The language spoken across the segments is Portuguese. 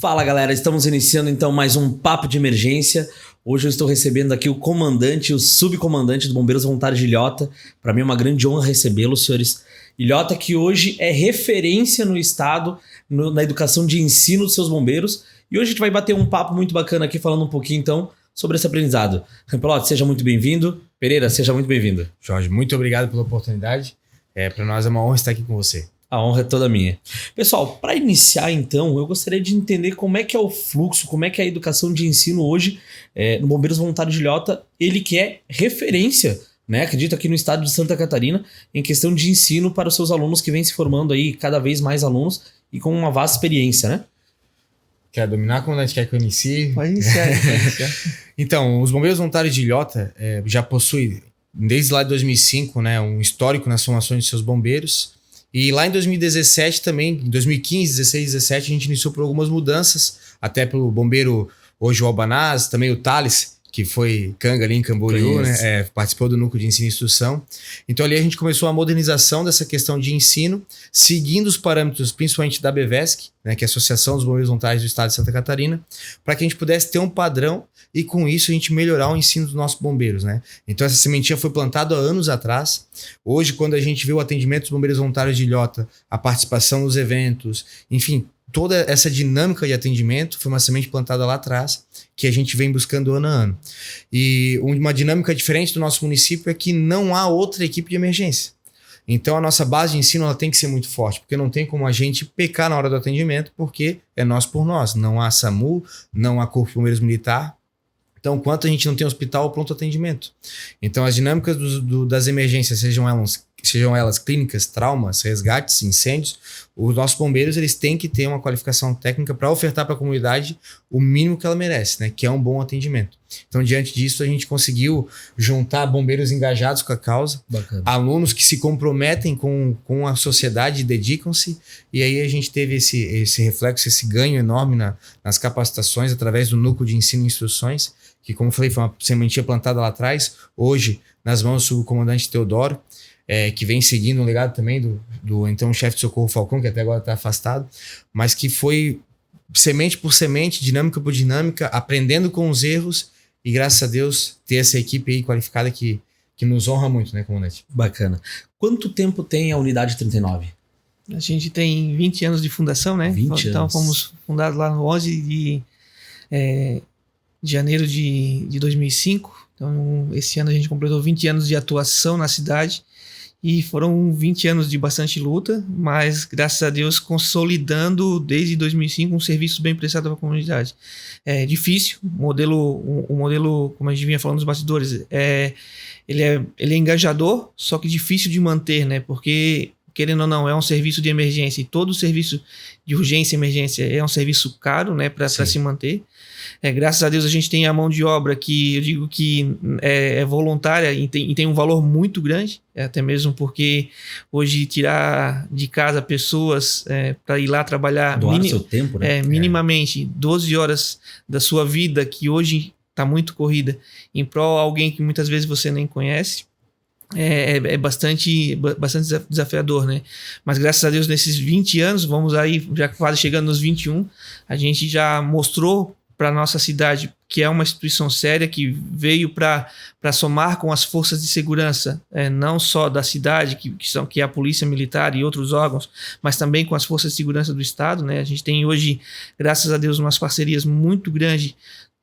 Fala galera, estamos iniciando então mais um Papo de Emergência. Hoje eu estou recebendo aqui o comandante e o subcomandante do Bombeiros Voluntários de Ilhota. Para mim é uma grande honra recebê-los, senhores. Ilhota que hoje é referência no estado na educação de ensino dos seus bombeiros. E hoje a gente vai bater um papo muito bacana aqui falando um pouquinho então sobre esse aprendizado. Rampelotti, seja muito bem-vindo. Pereira, seja muito bem-vindo. Jorge, muito obrigado pela oportunidade. Para nós é uma honra estar aqui com você. A honra é toda minha. Pessoal, para iniciar então, eu gostaria de entender como é que é o fluxo, como é que é a educação de ensino hoje no Bombeiros Voluntários de Ilhota, ele que é referência, né? Acredito aqui no estado de Santa Catarina, em questão de ensino para os seus alunos que vêm se formando aí, cada vez mais alunos e com uma vasta experiência, né? Quer dominar, comandante? Quer que eu inicie? Pode iniciar. Então, os Bombeiros Voluntários de Ilhota já possuem, desde lá de 2005, né, um histórico nas formações de seus bombeiros. E lá em 2017 também, em 2015, 16, 17, a gente iniciou por algumas mudanças, até pelo bombeiro hoje o Albanaz, também o Thales, que foi canga ali em Camboriú, né? Participou do núcleo de ensino e instrução. Então ali a gente começou a modernização dessa questão de ensino, seguindo os parâmetros principalmente da ABVESC, né, que é a Associação dos Bombeiros Voluntários do Estado de Santa Catarina, para que a gente pudesse ter um padrão e com isso a gente melhorar o ensino dos nossos bombeiros, né? Então essa sementinha foi plantada há anos atrás. Hoje, quando a gente vê o atendimento dos Bombeiros Voluntários de Ilhota, a participação nos eventos, enfim, toda essa dinâmica de atendimento foi uma semente plantada lá atrás, que a gente vem buscando ano a ano. E uma dinâmica diferente do nosso município é que não há outra equipe de emergência. Então a nossa base de ensino ela tem que ser muito forte, porque não tem como a gente pecar na hora do atendimento, porque é nós por nós. Não há SAMU, não há Corpo de Bombeiros Militar. Então, enquanto a gente não tem hospital, pronto atendimento. Então, as dinâmicas das emergências, sejam elas clínicas, traumas, resgates, incêndios, os nossos bombeiros eles têm que ter uma qualificação técnica para ofertar para a comunidade o mínimo que ela merece, né? Que é um bom atendimento. Então, diante disso, a gente conseguiu juntar bombeiros engajados com a causa, bacana, alunos que se comprometem com a sociedade e dedicam-se, e aí a gente teve esse reflexo, esse ganho enorme nas capacitações através do núcleo de ensino e instruções, que, como eu falei, foi uma sementinha plantada lá atrás, hoje nas mãos do subcomandante Teodoro, que vem seguindo um legado também do então chefe de socorro Falcão, que até agora está afastado, mas que foi semente por semente, dinâmica por dinâmica, aprendendo com os erros e, graças a Deus, ter essa equipe aí qualificada que nos honra muito, né, comandante? Bacana. Quanto tempo tem a Unidade 39? A gente tem 20 anos de fundação, né? 20 então anos. Fomos fundados lá no 11 de janeiro de 2005. Então esse ano a gente completou 20 anos de atuação na cidade e foram 20 anos de bastante luta, mas graças a Deus consolidando desde 2005 um serviço bem prestado para a comunidade. É difícil, o modelo, como a gente vinha falando nos bastidores, ele é engajador, só que difícil de manter, né? Porque querendo ou não, é um serviço de emergência e todo serviço de urgência e emergência é um serviço caro, né, para se manter. Graças a Deus a gente tem a mão de obra que eu digo que é voluntária e tem um valor muito grande, até mesmo porque hoje tirar de casa pessoas para ir lá trabalhar doar seu tempo, né? Minimamente 12 horas da sua vida, que hoje está muito corrida, em prol de alguém que muitas vezes você nem conhece, é bastante desafiador, né? Mas graças a Deus nesses 20 anos, vamos aí já quase chegando nos 21, a gente já mostrou para nossa cidade que é uma instituição séria que veio para somar com as forças de segurança, não só da cidade, que é a Polícia Militar e outros órgãos, mas também com as forças de segurança do Estado, né? A gente tem hoje, graças a Deus, umas parcerias muito grandes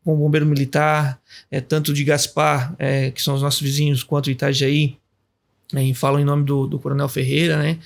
com o Bombeiro Militar, tanto de Gaspar, que são os nossos vizinhos, quanto Itajaí, falo em nome do Coronel Ferreira, né?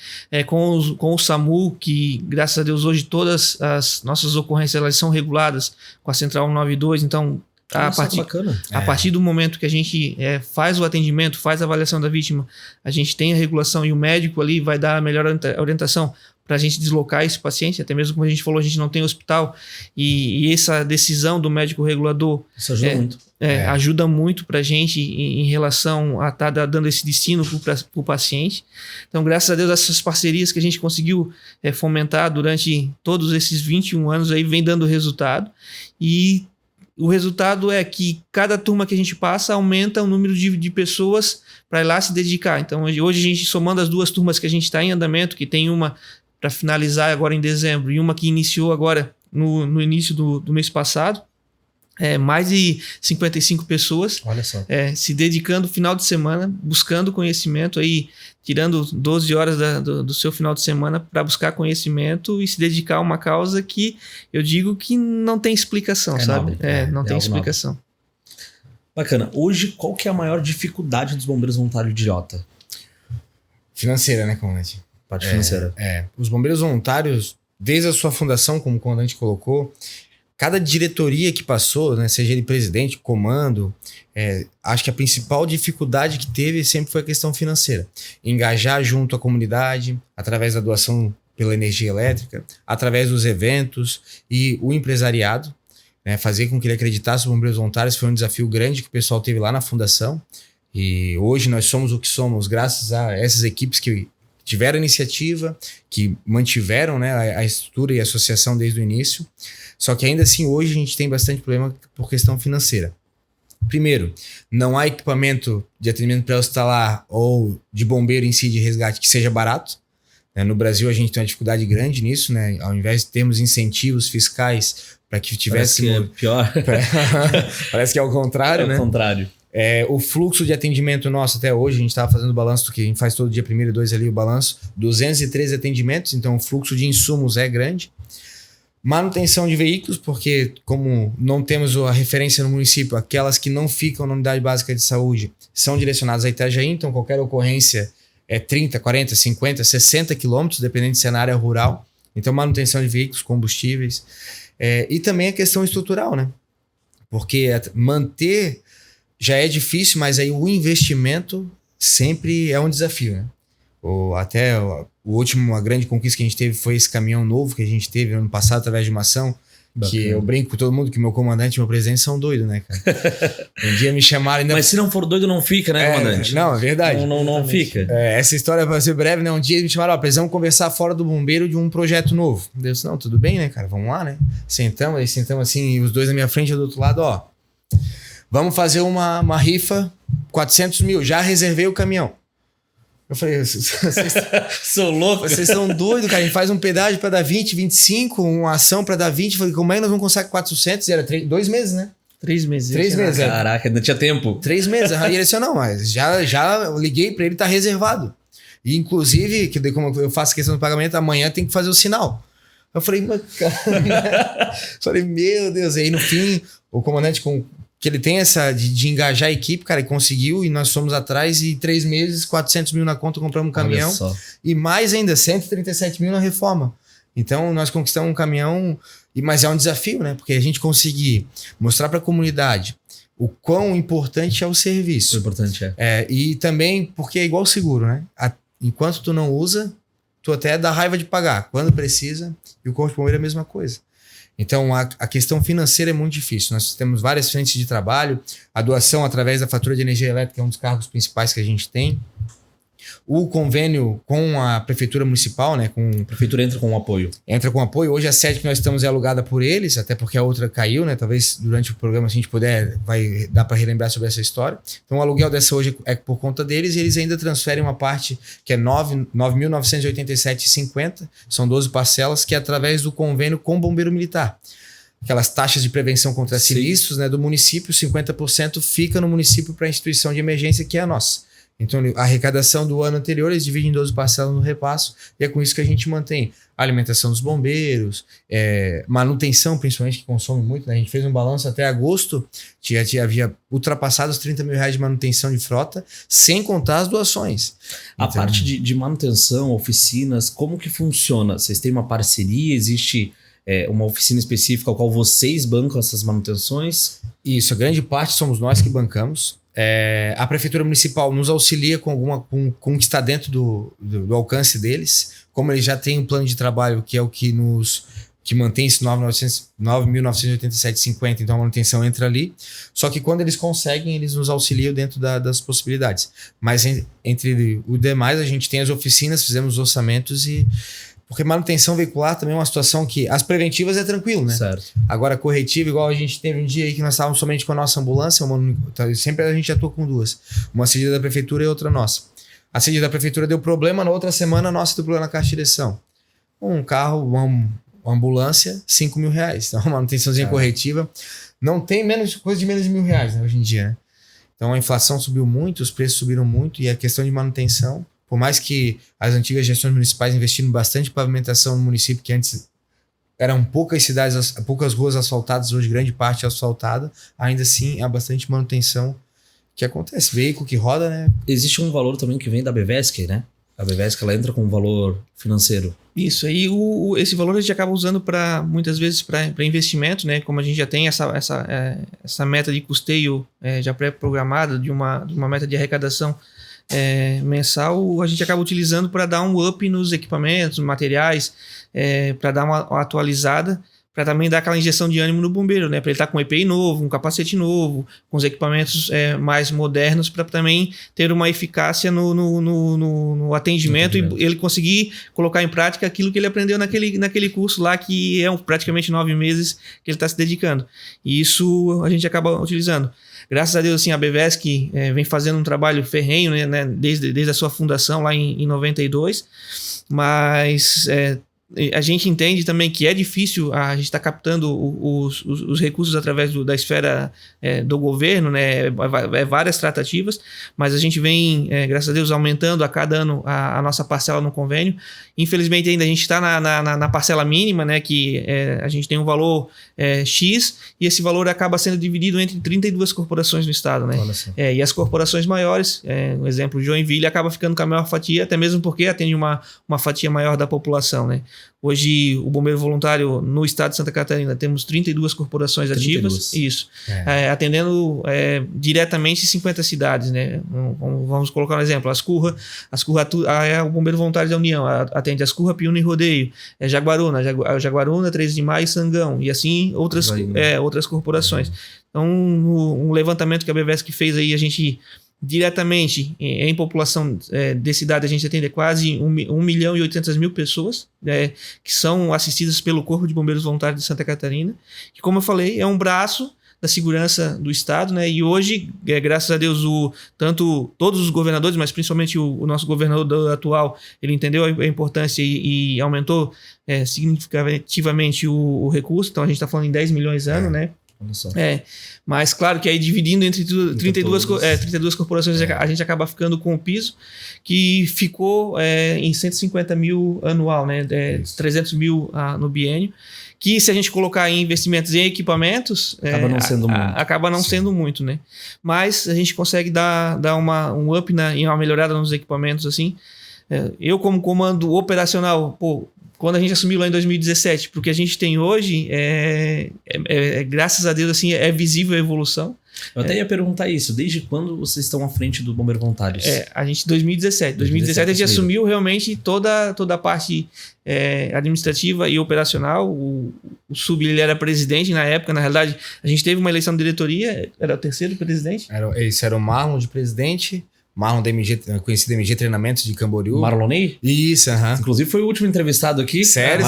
Com o SAMU, que graças a Deus hoje todas as nossas ocorrências elas são reguladas com a Central 192, então a partir do momento que a gente faz o atendimento, faz a avaliação da vítima, a gente tem a regulação e o médico ali vai dar a melhor orientação para a gente deslocar esse paciente, até mesmo como a gente falou, a gente não tem hospital e essa decisão do médico regulador isso ajuda muito. Ajuda muito para a gente em relação a estar dando esse destino para o paciente. Então, graças a Deus, essas parcerias que a gente conseguiu fomentar durante todos esses 21 anos aí vem dando resultado, e o resultado é que cada turma que a gente passa aumenta o número de pessoas para ir lá se dedicar. Então, hoje a gente, somando as duas turmas que a gente está em andamento, que tem uma para finalizar agora em dezembro e uma que iniciou agora no início do mês passado. Mais de 55 pessoas Olha só. se dedicando final de semana, buscando conhecimento, aí, tirando 12 horas do seu final de semana para buscar conhecimento e se dedicar a uma causa que eu digo que não tem explicação, sabe? Nobre, não tem algo explicação. Bacana. Hoje, qual que é a maior dificuldade dos bombeiros voluntários de Ilhota? Financeira, né, comandante? Parte financeira. Os bombeiros voluntários, desde a sua fundação, como o comandante colocou, cada diretoria que passou, né, seja ele presidente, comando, acho que a principal dificuldade que teve sempre foi a questão financeira. Engajar junto à comunidade, através da doação pela energia elétrica, através dos eventos e o empresariado, né, fazer com que ele acreditasse nos bombeiros voluntários foi um desafio grande que o pessoal teve lá na fundação. E hoje nós somos o que somos graças a essas equipes que tiveram iniciativa, que mantiveram, né, a estrutura e a associação desde o início. Só que ainda assim hoje a gente tem bastante problema por questão financeira. Primeiro, não há equipamento de atendimento pré-hospitalar ou de bombeiro em si de resgate que seja barato. No Brasil a gente tem uma dificuldade grande nisso, né? Ao invés de termos incentivos fiscais para que tivesse... Parece que é pior. Parece que é o contrário, né? É o contrário. O fluxo de atendimento nosso até hoje, a gente estava fazendo o balanço do que a gente faz todo dia 1º e 2 ali, o balanço, 213 atendimentos, então o fluxo de insumos é grande. Manutenção de veículos, porque como não temos a referência no município, aquelas que não ficam na unidade básica de saúde são direcionadas a Itajaí, então qualquer ocorrência é 30, 40, 50, 60 quilômetros, dependendo de se é na área rural. Então manutenção de veículos, combustíveis. E também a questão estrutural, né? Porque manter já é difícil, mas aí o investimento sempre é um desafio, né? A grande conquista que a gente teve foi esse caminhão novo que a gente teve ano passado através de uma ação. Bacana. Que eu brinco com todo mundo que meu comandante e meu presidente são doidos, né, cara? Um dia me chamaram... Mas se não for doido, não fica, né, comandante? Não, é verdade. Não fica. Essa história vai ser breve, né? Um dia me chamaram, precisamos conversar fora do bombeiro de um projeto novo. Eu disse, não, tudo bem, né, cara? Vamos lá, né? Sentamos assim, os dois na minha frente e do outro lado, ó. Vamos fazer uma rifa, 400 mil, já reservei o caminhão. Eu falei, sou louco. Vocês são doidos, cara. A gente faz um pedágio pra dar 20, 25, uma ação pra dar 20. Eu falei, como é que nós vamos conseguir 400? E era 2 meses, né? 3 meses. 3 meses. Caraca, ainda tinha tempo. 3 meses. Aí ele disse, não, mas já liguei pra ele, tá reservado. E inclusive, que como eu faço questão do pagamento, amanhã tem que fazer o sinal. Eu falei, mas cara... Falei, meu Deus. E aí no fim, o comandante que ele tem essa de engajar a equipe, cara, e conseguiu, e nós fomos atrás, e 3 meses, 400 mil na conta, compramos um caminhão, e mais ainda, 137 mil na reforma. Então, nós conquistamos um caminhão, mas é um desafio, né? Porque a gente conseguir mostrar para a comunidade o quão importante é o serviço. O importante e também, porque é igual seguro, né? Enquanto tu não usa, tu até dá raiva de pagar. Quando precisa, e o corpo de bombeiro é a mesma coisa. Então, a questão financeira é muito difícil. Nós temos várias frentes de trabalho. A doação através da fatura de energia elétrica é um dos cargos principais que a gente tem. O convênio com a prefeitura municipal, né? A prefeitura entra com apoio. Entra com apoio. Hoje a sede que nós estamos é alugada por eles, até porque a outra caiu, né? Talvez durante o programa, se a gente puder, vai dar para relembrar sobre essa história. Então o aluguel dessa hoje é por conta deles, e eles ainda transferem uma parte que é 9.987,50. São 12 parcelas, que é através do convênio com o Bombeiro Militar. Aquelas taxas de prevenção contra sinistros, né, do município, 50% fica no município para a instituição de emergência, que é a nossa. Então, a arrecadação do ano anterior, eles dividem em 12 parcelas no repasso, e é com isso que a gente mantém a alimentação dos bombeiros, manutenção, principalmente, que consome muito, né? A gente fez um balanço até agosto, havia ultrapassado os 30 mil reais de manutenção de frota, sem contar as doações. A parte de manutenção, oficinas, como que funciona? Vocês têm uma parceria? Existe uma oficina específica ao qual vocês bancam essas manutenções? Isso, a grande parte somos nós que bancamos. A prefeitura municipal nos auxilia com o que está dentro do alcance deles. Como eles já têm um plano de trabalho que é o que mantém esse 9.987,50, então a manutenção entra ali. Só que quando eles conseguem, eles nos auxiliam dentro das possibilidades. Mas entre o demais, a gente tem as oficinas, fizemos os orçamentos porque manutenção veicular também é uma situação que... As preventivas é tranquilo, né? Certo. Agora, corretiva, igual a gente teve um dia aí que nós estávamos somente com a nossa ambulância, sempre a gente atua com 2. Uma cedida da prefeitura e outra nossa. A cedida da prefeitura deu problema, na outra semana a nossa deu problema na caixa de direção. Um carro, Uma ambulância, 5 mil reais. Então, uma manutençãozinha corretiva. Não tem coisa de menos de R$1.000, né, hoje em dia, né? Então, a inflação subiu muito, os preços subiram muito e a questão de manutenção, por mais que as antigas gestões municipais investiram bastante em pavimentação no município, que antes eram poucas cidades, poucas ruas asfaltadas, hoje grande parte asfaltada, ainda assim há bastante manutenção que acontece. Veículo que roda, né? Existe um valor também que vem da Bevesc, né? A Bevesc, ela entra com um valor financeiro. Isso, aí esse valor a gente acaba usando muitas vezes para investimento, né? Como a gente já tem essa meta de custeio já pré-programada, de uma meta de arrecadação mensal, a gente acaba utilizando para dar um up nos equipamentos, materiais, para dar uma atualizada, para também dar aquela injeção de ânimo no bombeiro, né? Para ele estar com um EPI novo, um capacete novo, com os equipamentos mais modernos, para também ter uma eficácia no atendimento e ele conseguir colocar em prática aquilo que ele aprendeu naquele curso lá, que é praticamente 9 meses que ele está se dedicando. E isso a gente acaba utilizando. Graças a Deus, assim, a Bevesc vem fazendo um trabalho ferrenho, né, desde a sua fundação lá em 92, mas a gente entende também que é difícil a gente estar captando os recursos através da esfera do governo, né? Várias tratativas, mas a gente vem, graças a Deus, aumentando a cada ano a nossa parcela no convênio. Infelizmente, ainda a gente está na parcela mínima, né? Que a gente tem um valor X e esse valor acaba sendo dividido entre 32 corporações no estado, né? E as corporações maiores, um exemplo, Joinville acaba ficando com a maior fatia, até mesmo porque atende uma fatia maior da população, né? Hoje, o Bombeiro Voluntário no estado de Santa Catarina, temos 32 corporações ativas, isso, atendendo diretamente 50 cidades, né? Vamos colocar um exemplo, Ascurra é o Bombeiro Voluntário da União, atende Ascurra, Piúna e Rodeio, Jaguaruna, 13 de Maio e Sangão, e assim outras corporações. Então, um levantamento que a Bevesc fez aí, a gente diretamente em população de cidade, a gente atende quase 1.800.000 pessoas que são assistidas pelo Corpo de Bombeiros Voluntários de Santa Catarina, que, como eu falei, é um braço da segurança do estado, né? E hoje, graças a Deus, tanto todos os governadores, mas principalmente o nosso governador atual, ele entendeu a importância e aumentou significativamente o recurso. Então a gente está falando em 10 milhões ano, né? Mas claro que aí dividindo entre 32 corporações, a gente acaba ficando com o piso que ficou em 150 mil anual, né? 300 mil no biênio, que se a gente colocar em investimentos em equipamentos acaba não sendo muito, né? Mas a gente consegue dar um up e uma melhorada nos equipamentos assim. Eu, como comando operacional, quando a gente assumiu lá em 2017, porque a gente tem hoje, graças a Deus, assim, é visível a evolução. Eu até ia perguntar isso, desde quando vocês estão à frente do Bombeiro Voluntários? A gente, 2017 a gente assumiu realmente toda a parte administrativa e operacional. O Sub, ele era presidente na época, na realidade, a gente teve uma eleição de diretoria, era o terceiro presidente. Esse era o Marlon de presidente. Marlon da MG, conhecido MG Treinamentos de Camboriú. Marlonei? Isso, Inclusive foi o último entrevistado aqui. Sério?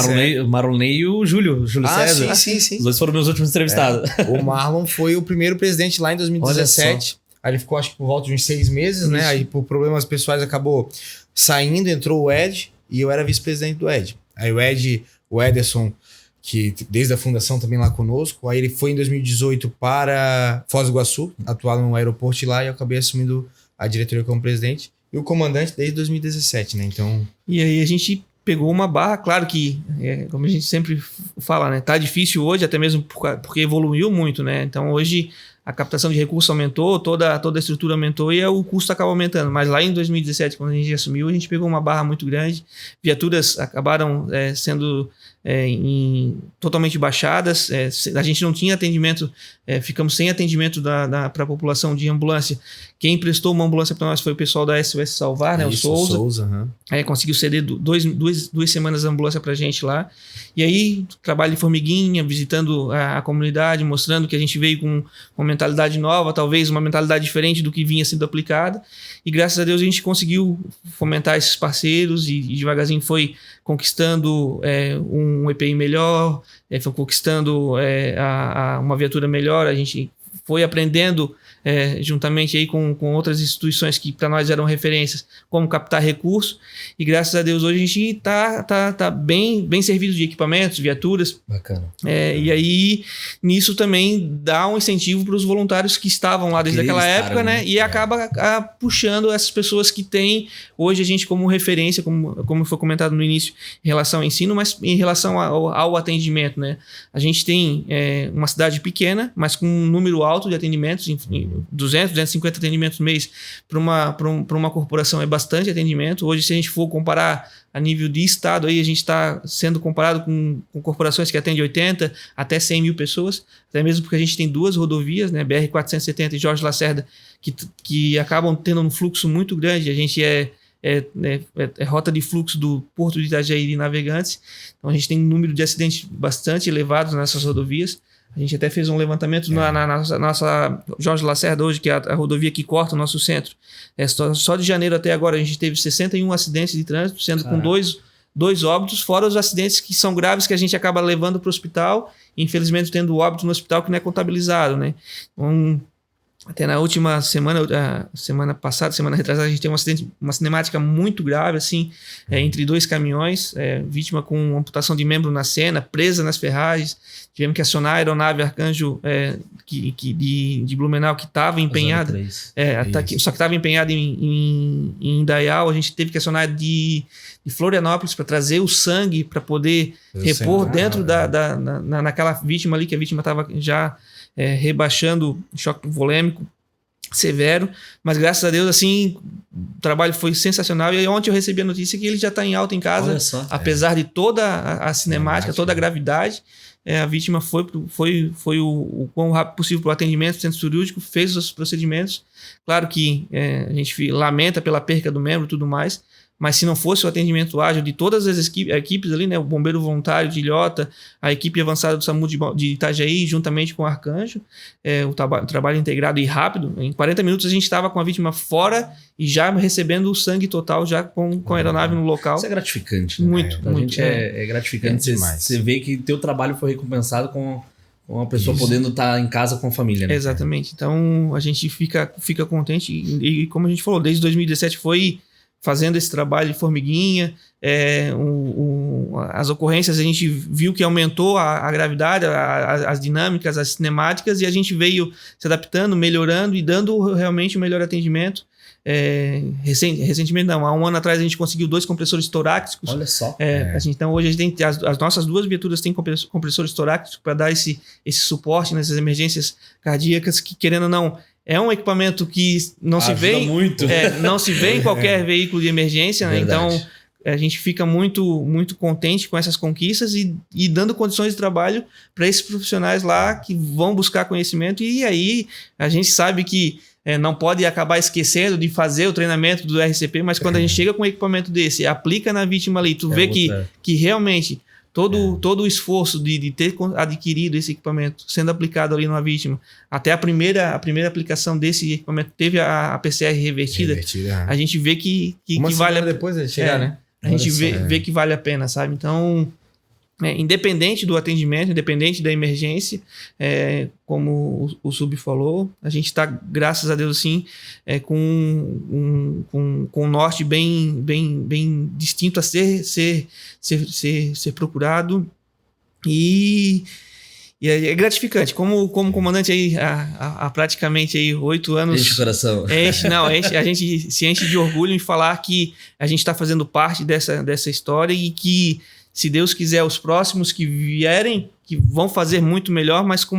Marlonei e o Júlio César. Sim. Os dois foram meus últimos entrevistados. O Marlon foi o primeiro presidente lá em 2017. Aí ele ficou, acho que por volta de uns 6 meses, né? Aí por problemas pessoais acabou saindo, entrou o Ed e eu era vice-presidente do Ed. Aí o Ederson, que desde a fundação também lá conosco, aí ele foi em 2018 para Foz do Iguaçu, atuar no aeroporto de lá, e eu acabei assumindo a diretoria como presidente, e o comandante desde 2017, né? Então... E aí a gente pegou uma barra, claro que, como a gente sempre fala, né? Tá difícil hoje, até mesmo porque evoluiu muito, né? Então hoje a captação de recursos aumentou, toda a estrutura aumentou e o custo acaba aumentando. Mas lá em 2017, quando a gente assumiu, a gente pegou uma barra muito grande, viaturas acabaram sendo totalmente baixadas, a gente não tinha atendimento, ficamos sem atendimento para a população de ambulância. Quem prestou uma ambulância para nós foi o pessoal da SOS Salvar, né? O Souza. Conseguiu ceder duas semanas a ambulância para a gente lá. E aí, trabalho de formiguinha, visitando a comunidade, mostrando que a gente veio com uma mentalidade nova, talvez uma mentalidade diferente do que vinha sendo aplicada. E graças a Deus a gente conseguiu fomentar esses parceiros e devagarzinho foi conquistando um EPI melhor, foi conquistando uma viatura melhor. A gente foi aprendendo juntamente aí com outras instituições que para nós eram referências, como captar recursos, e graças a Deus hoje a gente tá bem servido de equipamentos, viaturas. Bacana. E aí, nisso também dá um incentivo para os voluntários que estavam lá desde aquela época, né? E acaba puxando essas pessoas que têm hoje a gente como referência, como foi comentado no início, em relação ao ensino, mas em relação ao atendimento, né? A gente tem uma cidade pequena, mas com um número alto de atendimentos, 200, 250 atendimentos no mês, para uma corporação é bastante atendimento. Hoje, se a gente for comparar a nível de estado, aí a gente está sendo comparado com corporações que atendem 80 até 100 mil pessoas, até mesmo porque a gente tem 2 rodovias, né, BR-470 e Jorge Lacerda, que acabam tendo um fluxo muito grande. A gente é rota de fluxo do Porto de Itajaí e Navegantes, então a gente tem um número de acidentes bastante elevados nessas rodovias. A gente até fez um levantamento na nossa Jorge Lacerda hoje, que é a rodovia que corta o nosso centro. Só de janeiro até agora a gente teve 61 acidentes de trânsito, sendo com dois óbitos, fora os acidentes que são graves que a gente acaba levando para o hospital, infelizmente tendo óbito no hospital que não é contabilizado, né? Então, até na última semana passada, semana retrasada, a gente teve uma cinemática muito grave, assim, entre 2 caminhões, vítima com amputação de membro na cena, presa nas ferragens. Tivemos que acionar a aeronave Arcanjo de Blumenau, que estava empenhada, só que estava empenhada em Indaial. A gente teve que acionar de Florianópolis para trazer o sangue para poder repor dentro naquela vítima ali, que a vítima estava já rebaixando choque volêmico severo, mas graças a Deus, assim, o trabalho foi sensacional. E ontem eu recebi a notícia que ele já está em alta em casa, apesar de toda a cinemática, toda a gravidade. A vítima foi o quão rápido possível para o atendimento do centro cirúrgico, fez os procedimentos. Claro que a gente lamenta pela perca do membro e tudo mais, mas se não fosse o atendimento ágil de todas as equipes ali, né, o bombeiro voluntário de Ilhota, a equipe avançada do SAMU de Itajaí, juntamente com o Arcanjo, o trabalho integrado e rápido, em 40 minutos a gente estava com a vítima fora e já recebendo o sangue total, já com a aeronave no local. Isso é gratificante, né? Muito. Gente é gratificante você vê que teu trabalho foi recompensado com uma pessoa podendo estar em casa com a família, né? Exatamente. Então a gente fica contente e como a gente falou, desde 2017 foi fazendo esse trabalho de formiguinha. As ocorrências a gente viu que aumentou a gravidade, as dinâmicas, as cinemáticas, e a gente veio se adaptando, melhorando e dando realmente o melhor atendimento. Recentemente, não, há um ano atrás a gente conseguiu 2 compressores torácicos. Olha só. Então hoje a gente tem as nossas 2 viaturas têm compressores torácicos para dar esse suporte nessas emergências cardíacas, que, querendo ou não, é um equipamento que não se vê em qualquer veículo de emergência, né? Então a gente fica muito, muito contente com essas conquistas e dando condições de trabalho para esses profissionais lá que vão buscar conhecimento. E aí a gente sabe que não pode acabar esquecendo de fazer o treinamento do RCP, mas quando a gente chega com um equipamento desse, aplica na vítima ali, tu vê que realmente todo o esforço de ter adquirido esse equipamento sendo aplicado ali numa vítima, até a primeira aplicação desse equipamento teve a PCR revertida. A gente vê que vale a pena. Depois de chegar, né? A gente vê que vale a pena, sabe? Então, independente do atendimento, independente da emergência, como o Sub falou, a gente está, graças a Deus, assim, com um norte bem distinto a ser procurado. E é gratificante. Como comandante aí há praticamente aí 8 anos. Enche o coração. A gente se enche de orgulho em falar que a gente está fazendo parte dessa história e que, se Deus quiser, os próximos que vierem, que vão fazer muito melhor, mas com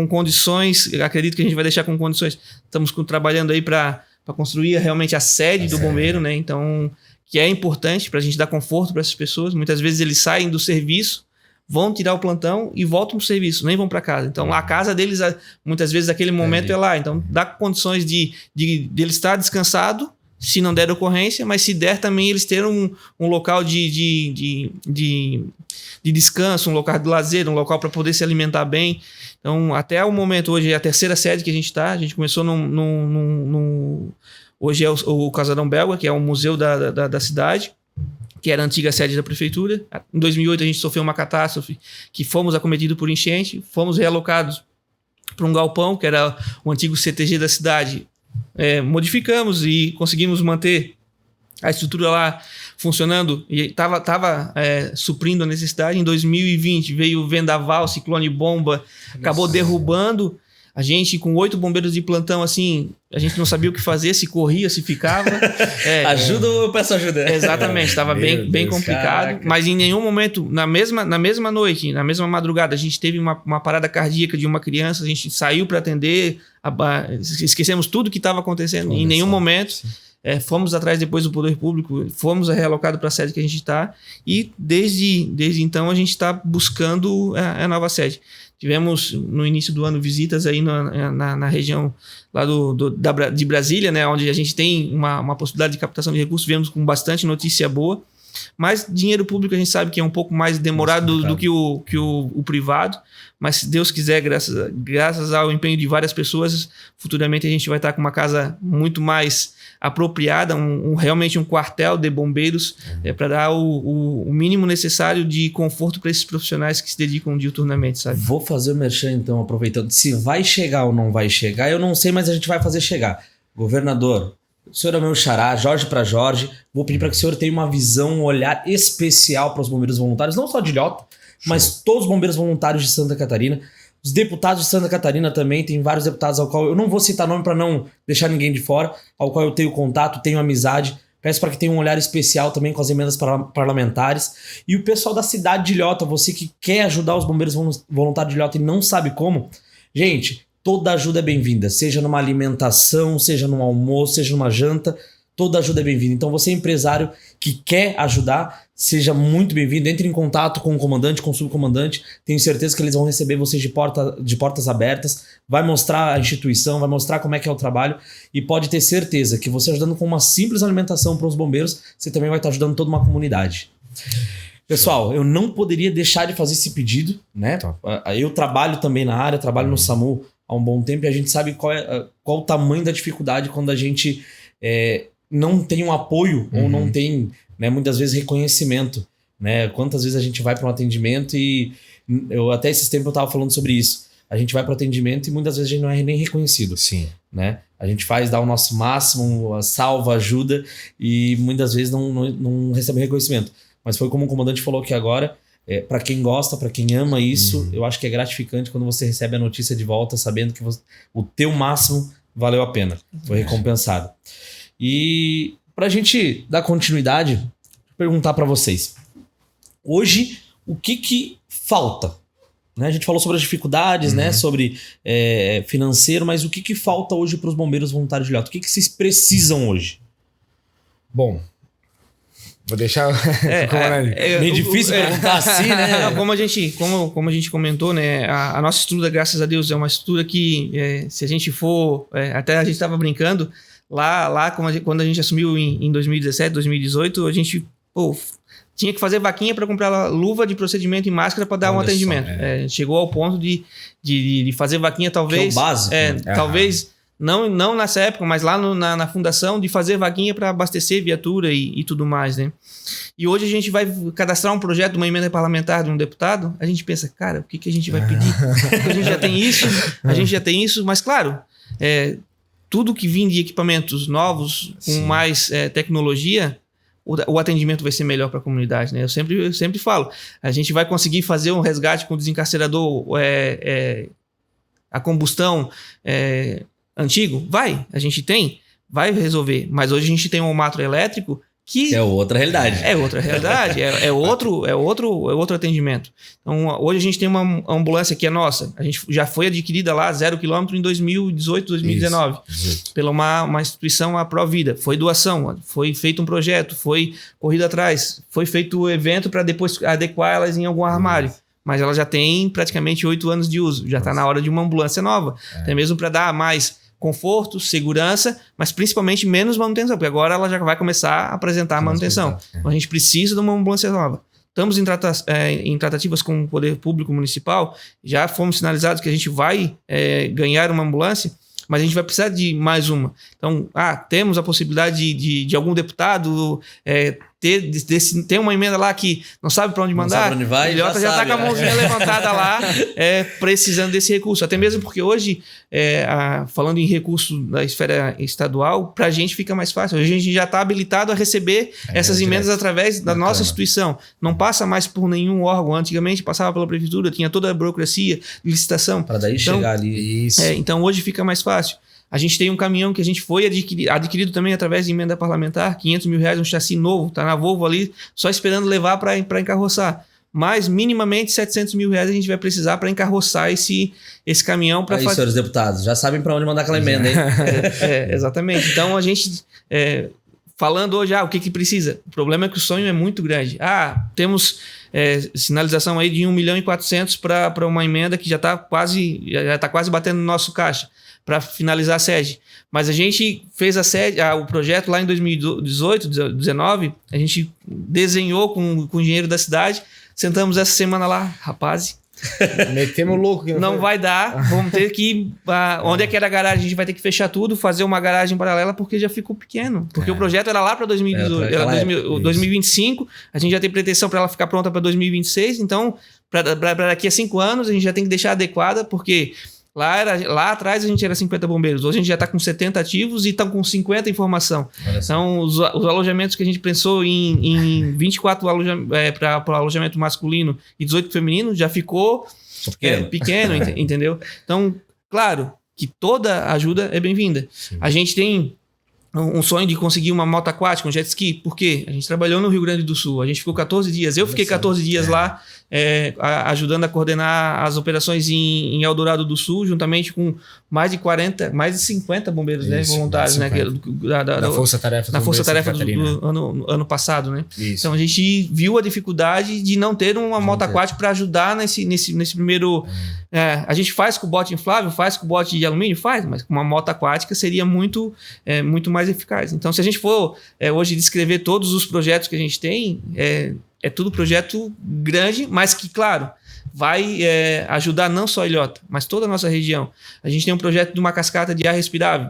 condições. Acredito que a gente vai deixar com condições. Estamos trabalhando aí para construir realmente a sede do bombeiro, né? Então, que é importante para a gente dar conforto para essas pessoas. Muitas vezes eles saem do serviço, vão tirar o plantão e voltam para o serviço, nem vão para casa. Então, a casa deles, muitas vezes, naquele momento é lá. Então, dá condições de ele estar descansado, se não der ocorrência, mas se der também eles terem um local de descanso, um local de lazer, um local para poder se alimentar bem. Então, até o momento, hoje é a 3ª sede que a gente está. A gente começou hoje é o Casarão Belga, que é um museu da cidade, que era a antiga sede da prefeitura. Em 2008 a gente sofreu uma catástrofe, que fomos acometidos por enchente, fomos realocados para um galpão, que era o antigo CTG da cidade. Modificamos e conseguimos manter a estrutura lá funcionando e estava suprindo a necessidade. Em 2020 veio o vendaval, ciclone bomba, acabou derrubando. A gente, com 8 bombeiros de plantão, assim, a gente não sabia o que fazer, se corria, se ficava. Ajuda ou eu peço ajuda? Exatamente, estava bem complicado. Caraca. Mas em nenhum momento, na mesma noite, na mesma madrugada, a gente teve uma parada cardíaca de uma criança, a gente saiu para atender, esquecemos tudo que estava acontecendo. Em nenhum momento. Fomos atrás depois do Poder Público, fomos realocados para a sede que a gente está, e desde então a gente está buscando a nova sede. Tivemos no início do ano visitas aí na região lá de Brasília, né, onde a gente tem uma possibilidade de captação de recursos, viemos com bastante notícia boa, mas dinheiro público a gente sabe que é um pouco mais demorado do que o privado, mas se Deus quiser, graças ao empenho de várias pessoas, futuramente a gente vai estar com uma casa muito mais apropriada, realmente um quartel de bombeiros, para dar o mínimo necessário de conforto para esses profissionais que se dedicam diuturnamente, sabe? Vou fazer o merchan então, aproveitando. Se vai chegar ou não vai chegar, eu não sei, mas a gente vai fazer chegar. Governador, o senhor é meu xará, Jorge para Jorge, vou pedir para que o senhor tenha uma visão, um olhar especial para os bombeiros voluntários, não só de Ilhota, mas todos os bombeiros voluntários de Santa Catarina. Os deputados de Santa Catarina também, tem vários deputados ao qual eu não vou citar nome para não deixar ninguém de fora, ao qual eu tenho contato, tenho amizade. Peço para que tenha um olhar especial também com as emendas parlamentares. E o pessoal da cidade de Ilhota, você que quer ajudar os bombeiros voluntários de Ilhota e não sabe como, gente, toda ajuda é bem-vinda, seja numa alimentação, seja num almoço, seja numa janta, toda ajuda é bem-vinda. Então você empresário que quer ajudar, seja muito bem-vindo, entre em contato com o comandante, com o subcomandante, tenho certeza que eles vão receber vocês de portas abertas, vai mostrar a instituição, vai mostrar como é que é o trabalho e pode ter certeza que você ajudando com uma simples alimentação para os bombeiros, você também vai estar ajudando toda uma comunidade. Pessoal, eu não poderia deixar de fazer esse pedido, né? Eu trabalho também na área, trabalho no SAMU há um bom tempo e a gente sabe qual o tamanho da dificuldade quando a gente não tem um apoio ou não tem, né, muitas vezes reconhecimento, né? Quantas vezes a gente vai para um atendimento e eu até esses tempos eu estava falando sobre isso. A gente vai para o atendimento e muitas vezes a gente não é nem reconhecido. Sim. Né? A gente dá o nosso máximo, salva, ajuda e muitas vezes não recebe reconhecimento. Mas foi como o comandante falou aqui agora, para quem gosta, para quem ama isso, eu acho que é gratificante quando você recebe a notícia de volta sabendo que o teu máximo valeu a pena, foi recompensado. E para a gente dar continuidade, vou perguntar para vocês. Hoje, o que falta? Né? A gente falou sobre as dificuldades, né? Sobre financeiro, mas o que falta hoje para os bombeiros voluntários de Ilhota? O que vocês precisam hoje? Bom, vou deixar... meio difícil perguntar assim, né? Não, como a gente comentou, né? A nossa estrutura, graças a Deus, é uma estrutura que, se a gente for... até a gente estava brincando, lá quando a gente assumiu em 2017, 2018, a gente tinha que fazer vaquinha para comprar luva de procedimento e máscara para dar um atendimento. Chegou ao ponto de fazer vaquinha, talvez... Que é o básico. Talvez... Não nessa época, mas lá na fundação, de fazer vaquinha para abastecer viatura e tudo mais, né? E hoje a gente vai cadastrar um projeto, uma emenda parlamentar de um deputado, a gente pensa, cara, o que a gente vai pedir? Porque a gente já tem isso, mas claro, tudo que vir de equipamentos novos, com mais tecnologia, o atendimento vai ser melhor para a comunidade, né? Eu sempre falo, a gente vai conseguir fazer um resgate com o desencarcerador, a combustão... antigo? A gente vai resolver, mas hoje a gente tem um Almatro elétrico que... É outra realidade. É outra realidade, é outro atendimento. Então, hoje a gente tem uma ambulância que é nossa, a gente já foi adquirida lá 0 km em 2018, 2019, pela uma instituição, a Provida. Foi doação, foi feito um projeto, foi corrido atrás, foi feito o evento para depois adequar elas em algum armário. Mas ela já tem praticamente 8 anos de uso, já está na hora de uma ambulância nova, até mesmo para dar mais conforto, segurança, mas principalmente menos manutenção, porque agora ela já vai começar a apresentar a manutenção. Então a gente precisa de uma ambulância nova. Estamos em tratativas com o Poder Público Municipal, já fomos sinalizados que a gente vai ganhar uma ambulância, mas a gente vai precisar de mais uma. Então, temos a possibilidade de algum deputado tem uma emenda lá que não sabe para onde mandar, sabe pra onde vai, Ilhota já está com a mãozinha levantada lá, precisando desse recurso. Até mesmo porque hoje, falando em recurso da esfera estadual, para a gente fica mais fácil. Hoje a gente já está habilitado a receber essas emendas através da nossa instituição. Não passa mais por nenhum órgão. Antigamente passava pela prefeitura, tinha toda a burocracia, licitação. Para daí chegar ali. Isso. Então hoje fica mais fácil. A gente tem um caminhão que a gente foi adquirido também através de emenda parlamentar, R$500 mil, um chassi novo, tá na Volvo ali, só esperando levar para encarroçar. Mas minimamente R$700 mil a gente vai precisar para encarroçar esse caminhão. Aí, senhores deputados, já sabem para onde mandar aquela emenda, hein? Exatamente. Então a gente, falando hoje, o que precisa? O problema é que o sonho é muito grande. Temos sinalização aí de 1.400.000 para uma emenda que já está quase batendo no nosso caixa, para finalizar a sede. Mas a gente fez o projeto lá em 2018, 2019, a gente desenhou com o engenheiro da cidade, sentamos essa semana lá, rapaz, metemos louco. Que não vai dar, vamos ter que onde é que era a garagem, a gente vai ter que fechar tudo, fazer uma garagem paralela, porque já ficou pequeno, porque o projeto era lá para 2018, era 2025, a gente já tem pretensão para ela ficar pronta para 2026, então para daqui a 5 anos a gente já tem que deixar adequada, porque lá atrás a gente era 50 bombeiros, hoje a gente já está com 70 ativos e estão com 50 em formação. Então, os alojamentos que a gente pensou em 24 para o alojamento masculino e 18 feminino já ficou pequeno, entendeu? Então, claro que toda ajuda é bem-vinda. A gente tem um sonho de conseguir uma moto aquática, um jet ski. Por quê? A gente trabalhou no Rio Grande do Sul. A gente ficou 14 dias. Eu fiquei 14 dias lá, ajudando a coordenar as operações em Eldorado do Sul, juntamente com mais de 50 bombeiros, voluntários, da Força Tarefa do ano passado, né? Isso. Então a gente viu a dificuldade de não ter uma moto aquática para ajudar nesse primeiro. A gente faz com o bote inflável, faz com o bote de alumínio, mas com uma moto aquática seria muito mais eficaz. Então, se a gente for hoje descrever todos os projetos que a gente tem, é tudo projeto grande, mas que, claro, vai ajudar não só a Ilhota, mas toda a nossa região. A gente tem um projeto de uma cascata de ar respirável,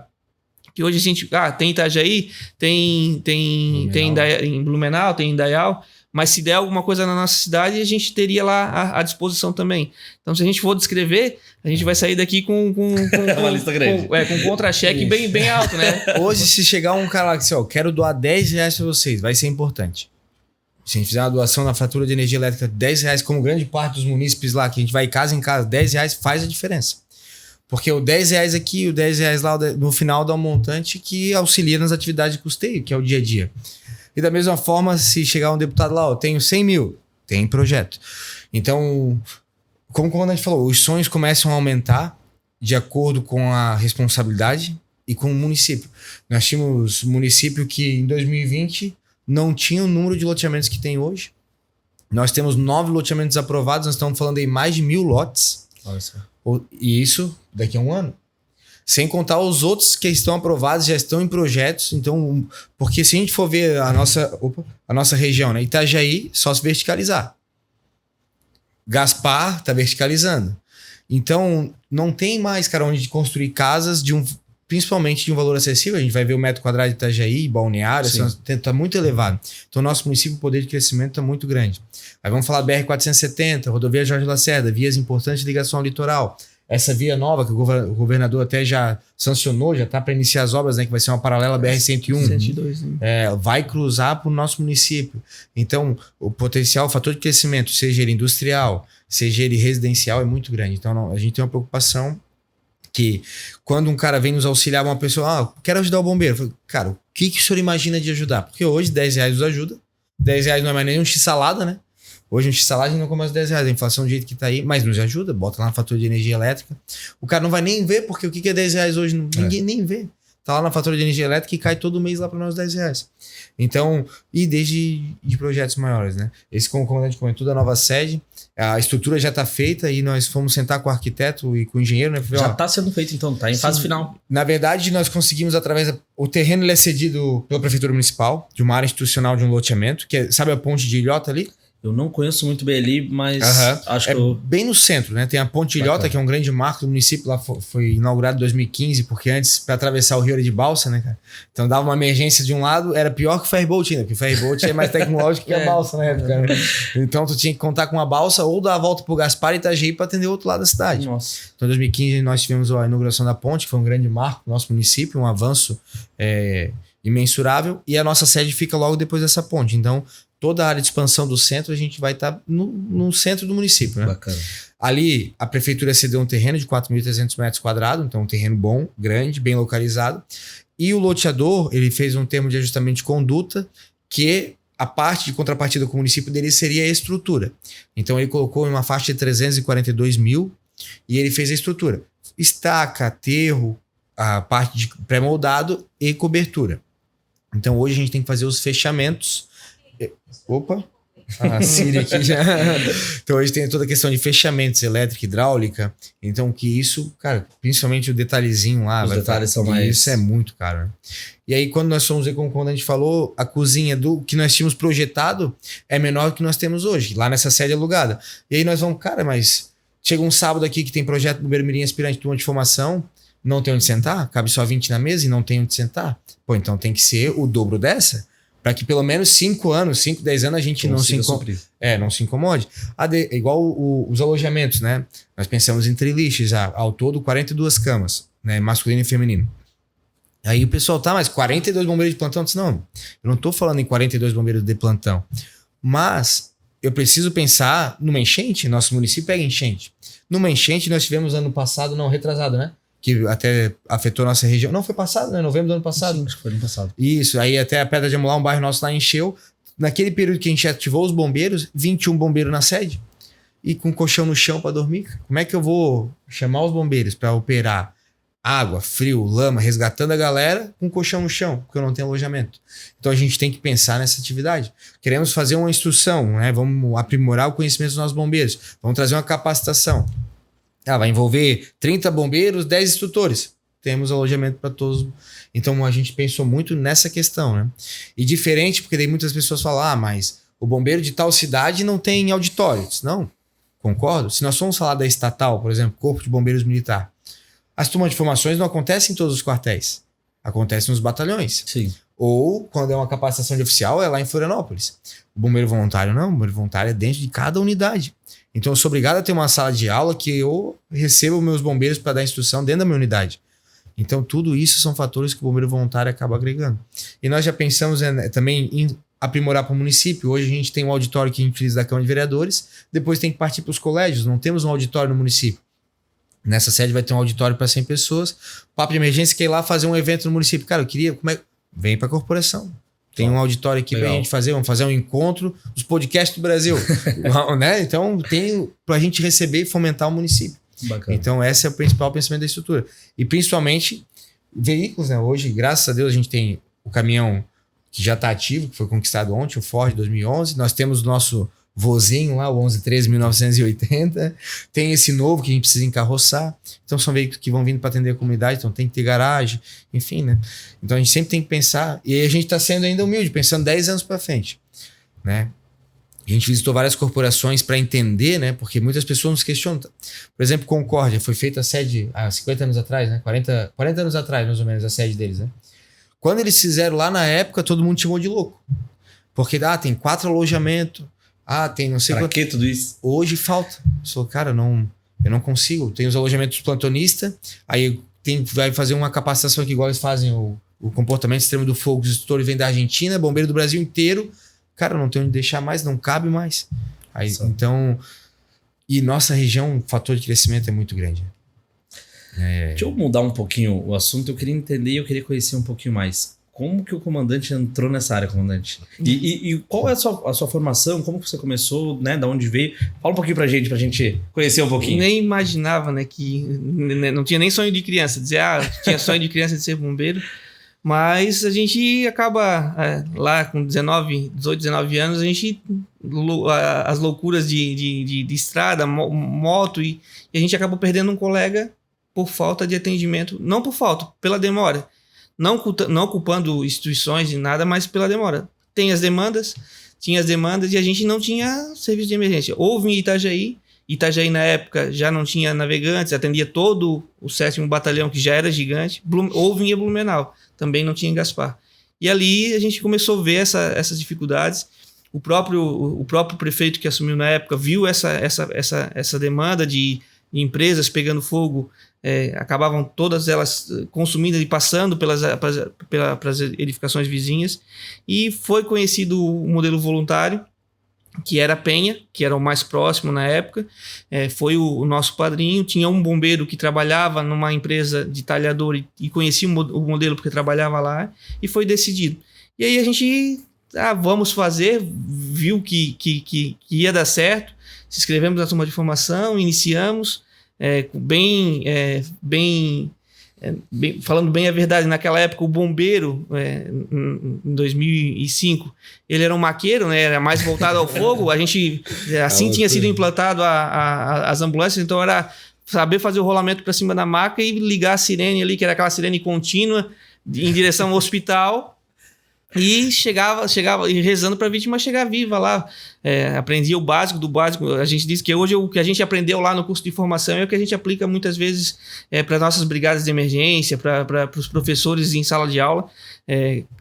que hoje a gente tem Itajaí, tem em Blumenau, tem em Indaial, mas se der alguma coisa na nossa cidade, a gente teria lá à disposição também. Então, se a gente for descrever, a gente vai sair daqui com uma lista grande. Com um contra-cheque bem alto, né? Hoje, se chegar um cara lá que diz, quero doar R$10 para vocês, vai ser importante. Se a gente fizer uma doação na fatura de energia elétrica de R$10, como grande parte dos munícipes lá, que a gente vai casa em casa, R$10 faz a diferença. Porque o R$10 aqui, o R$10 lá, no final dá um montante que auxilia nas atividades de custeio, que é o dia a dia. E da mesma forma, se chegar um deputado lá, eu tenho 100 mil, tem projeto. Então, como o comandante falou, os sonhos começam a aumentar de acordo com a responsabilidade e com o município. Nós tínhamos município que em 2020 não tinha o número de loteamentos que tem hoje. Nós temos 9 loteamentos aprovados, nós estamos falando em mais de 1.000 lotes. Nossa. E isso daqui a um ano. Sem contar os outros que estão aprovados, já estão em projetos. Então, porque se a gente for ver a nossa região, né? Itajaí, só se verticalizar. Gaspar está verticalizando. Então, não tem mais, cara, onde construir casas principalmente de um valor acessível. A gente vai ver o metro quadrado de Itajaí, Balneário, está muito elevado. Então, nosso município, o poder de crescimento está muito grande. Aí vamos falar BR-470, rodovia Jorge Lacerda, vias importantes de ligação ao litoral. Essa via nova que o governador até já sancionou, já está para iniciar as obras, né, que vai ser uma paralela BR-101. 102, né? Vai cruzar para o nosso município. Então, o potencial, o fator de crescimento, seja ele industrial, seja ele residencial, é muito grande. Então, a gente tem uma preocupação que quando um cara vem nos auxiliar, uma pessoa, quero ajudar o bombeiro. Eu falo, cara, o que o senhor imagina de ajudar? Porque hoje R$10 nos ajuda. R$10 não é mais nem um x-salada, né? Hoje um x-salada não começa R$10. A inflação do jeito que tá aí, mas nos ajuda, bota lá na fatura de energia elétrica. O cara não vai nem ver, porque o que é R$10 hoje? Ninguém nem vê. Tá lá na fatura de energia elétrica e cai todo mês lá para nós R$10. Então, e desde de projetos maiores, né? Esse, como o comandante comentou, da nova sede, a estrutura já está feita e nós fomos sentar com o arquiteto e com o engenheiro, né? Já está sendo feito, então, tá em fase final. Na verdade, nós conseguimos, o terreno ele é cedido pela Prefeitura Municipal, de uma área institucional de um loteamento, que sabe a ponte de Ilhota ali? Eu não conheço muito bem ali, mas acho que bem no centro, né? Tem a Ponte Ilhota, que é um grande marco do município. Lá foi inaugurado em 2015, porque antes, para atravessar o rio era de balsa, né, cara? Então dava uma emergência de um lado, era pior que o ferryboat ainda, porque o ferryboat é mais tecnológico que a balsa na época, né? Então tu tinha que contar com uma balsa ou dar a volta pro Gaspar e Itajaí para atender o outro lado da cidade. Nossa. Então em 2015 nós tivemos a inauguração da ponte, que foi um grande marco do nosso município, um avanço imensurável, e a nossa sede fica logo depois dessa ponte. Então toda a área de expansão do centro, a gente vai estar no centro do município, né? Bacana. Ali, a prefeitura cedeu um terreno de 4.300 metros quadrados, então um terreno bom, grande, bem localizado. E o loteador, ele fez um termo de ajustamento de conduta, que a parte de contrapartida com o município dele seria a estrutura. Então ele colocou em uma faixa de 342 mil e ele fez a estrutura. Estaca, aterro, a parte de pré-moldado e cobertura. Então hoje a gente tem que fazer os fechamentos. Opa, a Siri aqui já. Então hoje tem toda a questão de fechamentos, elétrica, hidráulica. Então que isso, cara, principalmente o detalhezinho lá. Os detalhes são mais... Isso é muito caro, né? E aí quando nós fomos ver, como a gente falou, a cozinha do que nós tínhamos projetado é menor do que nós temos hoje, lá nessa sede alugada. E aí nós vamos, cara, mas chega um sábado aqui que tem projeto do Bermirim aspirante turma de formação, não tem onde sentar? Cabe só 20 na mesa e não tem onde sentar? Pô, então tem que ser o dobro dessa? Para que pelo menos 5 anos, 5, 10 anos a gente não se incomode. Igual os alojamentos, né? Nós pensamos em triliches, ao todo 42 camas, né? Masculino e feminino. Aí o pessoal, tá, mas 42 bombeiros de plantão? Eu disse, não, eu não tô falando em 42 bombeiros de plantão, mas eu preciso pensar numa enchente. Nosso município pega enchente. Numa enchente nós tivemos ano passado, não, retrasado, né? Que até afetou a nossa região. Não, foi passado, né? Novembro do ano passado. Sim, acho que foi ano passado. Isso, aí até a Pedra de Amolar, um bairro nosso lá, encheu. Naquele período que a gente ativou os bombeiros, 21 bombeiros na sede. E com colchão no chão para dormir. Como é que eu vou chamar os bombeiros para operar água, frio, lama, resgatando a galera com colchão no chão, porque eu não tenho alojamento? Então a gente tem que pensar nessa atividade. Queremos fazer uma instrução, né? Vamos aprimorar o conhecimento dos nossos bombeiros. Vamos trazer uma capacitação. Vai envolver 30 bombeiros, 10 instrutores. Temos alojamento para todos. Então a gente pensou muito nessa questão, né? E diferente, porque daí muitas pessoas falam, mas o bombeiro de tal cidade não tem auditório. Não, concordo. Se nós formos falar da estatal, por exemplo, Corpo de Bombeiros Militar, as turmas de formações não acontecem em todos os quartéis. Acontecem nos batalhões. Sim. Ou quando é uma capacitação de oficial, é lá em Florianópolis. O bombeiro voluntário não, o bombeiro voluntário é dentro de cada unidade. Então eu sou obrigado a ter uma sala de aula que eu recebo meus bombeiros para dar instrução dentro da minha unidade. Então tudo isso são fatores que o bombeiro voluntário acaba agregando. E nós já pensamos também em aprimorar para o município. Hoje a gente tem um auditório que a gente utiliza da Câmara de Vereadores, depois tem que partir para os colégios, não temos um auditório no município. Nessa sede vai ter um auditório para 100 pessoas. Papo de emergência, quer ir lá fazer um evento no município. Cara, eu queria... Vem para a corporação. Tem um auditório aqui para a gente fazer. Vamos fazer um encontro dos podcasts do Brasil. Né? Então, tem para a gente receber e fomentar o município. Bacana. Então, esse é o principal pensamento da estrutura. E principalmente veículos, né? Hoje, graças a Deus, a gente tem o caminhão que já está ativo, que foi conquistado ontem, o Ford 2011. Nós temos o nosso vozinho lá, o 1113-1980. Tem esse novo que a gente precisa encarroçar. Então são veículos que vão vindo para atender a comunidade, então tem que ter garagem, enfim, né? Então a gente sempre tem que pensar, e aí a gente está sendo ainda humilde, pensando 10 anos para frente, né? A gente visitou várias corporações para entender, né? Porque muitas pessoas nos questionam. Por exemplo, Concórdia foi feita a sede há 50 anos atrás, né? 40 anos atrás, mais ou menos, a sede deles, né? Quando eles fizeram lá na época, todo mundo chamou de louco. Porque tem 4 alojamentos, tem não sei quanto. Pra que tudo isso? Hoje falta. Eu sou, cara, eu não consigo. Tem os alojamentos plantonistas, aí vai fazer uma capacitação aqui, igual eles fazem o comportamento extremo do fogo, os instrutores vêm da Argentina, bombeiro do Brasil inteiro. Cara, não tem onde deixar mais, não cabe mais. Aí, então, e nossa região, o fator de crescimento é muito grande. Deixa eu mudar um pouquinho o assunto, eu queria entender, eu queria conhecer um pouquinho mais. Como que o comandante entrou nessa área, comandante? E qual é a sua formação? Como que você começou, né? Da onde veio? Fala um pouquinho pra gente conhecer um pouquinho. Nem imaginava, né? Que não tinha nem sonho de criança. Dizer, tinha sonho de criança de ser bombeiro. Mas a gente acaba lá com 18, 19 anos, a gente... As loucuras de estrada, moto, e a gente acabou perdendo um colega por falta de atendimento. Não por falta, pela demora. Não culpando instituições e nada, mas pela demora. Tem as demandas, tinha as demandas e a gente não tinha serviço de emergência. Houve em Itajaí na época já não tinha navegantes, atendia todo o 7º Batalhão, que já era gigante. Houve em Blumenau, também não tinha em Gaspar. E ali a gente começou a ver essas dificuldades. O próprio prefeito que assumiu na época viu essa demanda de empresas pegando fogo, acabavam todas elas consumindo e passando pelas edificações vizinhas, e foi conhecido o modelo voluntário, que era a Penha, que era o mais próximo na época, foi o nosso padrinho. Tinha um bombeiro que trabalhava numa empresa de talhador e conhecia o modelo porque trabalhava lá, e foi decidido. E aí a gente, vamos fazer, viu que ia dar certo, se inscrevemos na turma de formação, iniciamos, falando bem a verdade, naquela época o bombeiro, em 2005, ele era um maqueiro, né, era mais voltado ao fogo. A gente, assim tinha sido implantado as ambulâncias, então era saber fazer o rolamento para cima da maca e ligar a sirene ali, que era aquela sirene contínua, em direção ao hospital. E chegava e rezando para a vítima chegar viva lá. Aprendia o básico do básico. A gente diz que hoje o que a gente aprendeu lá no curso de formação é o que a gente aplica muitas vezes para nossas brigadas de emergência, para os professores em sala de aula.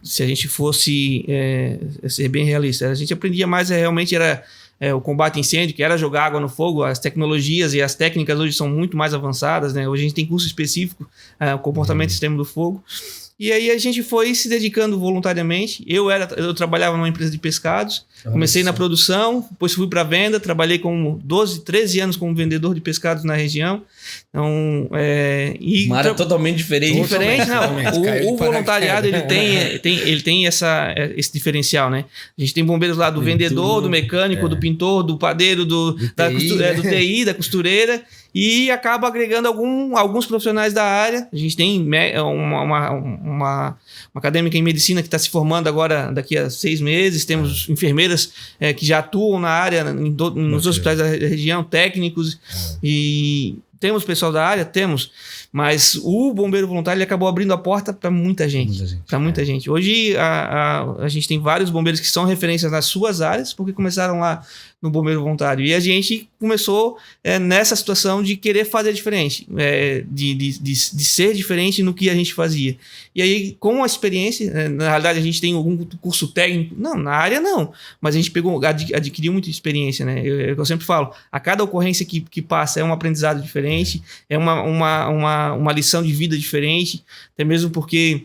Se a gente fosse ser bem realista, a gente aprendia mais realmente era o combate a incêndio, que era jogar água no fogo. As tecnologias e as técnicas hoje são muito mais avançadas, né? Hoje a gente tem curso específico, o comportamento extremo do fogo. E aí a gente foi se dedicando voluntariamente. Eu trabalhava numa empresa de pescados, comecei na produção, depois fui para a venda, trabalhei com 13 anos como vendedor de pescados na região. Então, uma área totalmente diferente. O voluntariado ele tem esse diferencial, né? A gente tem bombeiros lá do vendedor, do mecânico, do pintor, do padeiro, do TI, da costureira, e acaba agregando alguns profissionais da área. A gente tem uma acadêmica em medicina que está se formando agora daqui a 6 meses, temos enfermeiras que já atuam na área, nos hospitais da região, técnicos, e temos pessoal da área, mas o bombeiro voluntário ele acabou abrindo a porta para muita gente. Hoje a gente tem vários bombeiros que são referências nas suas áreas, porque começaram lá no bombeiro voluntário. E a gente começou nessa situação de querer fazer diferente, de ser diferente no que a gente fazia. E aí, com a experiência, na realidade a gente tem algum curso técnico, não, na área não, mas a gente adquiriu muita experiência, né? Eu sempre falo, a cada ocorrência que passa é um aprendizado diferente, é uma lição de vida diferente, até mesmo porque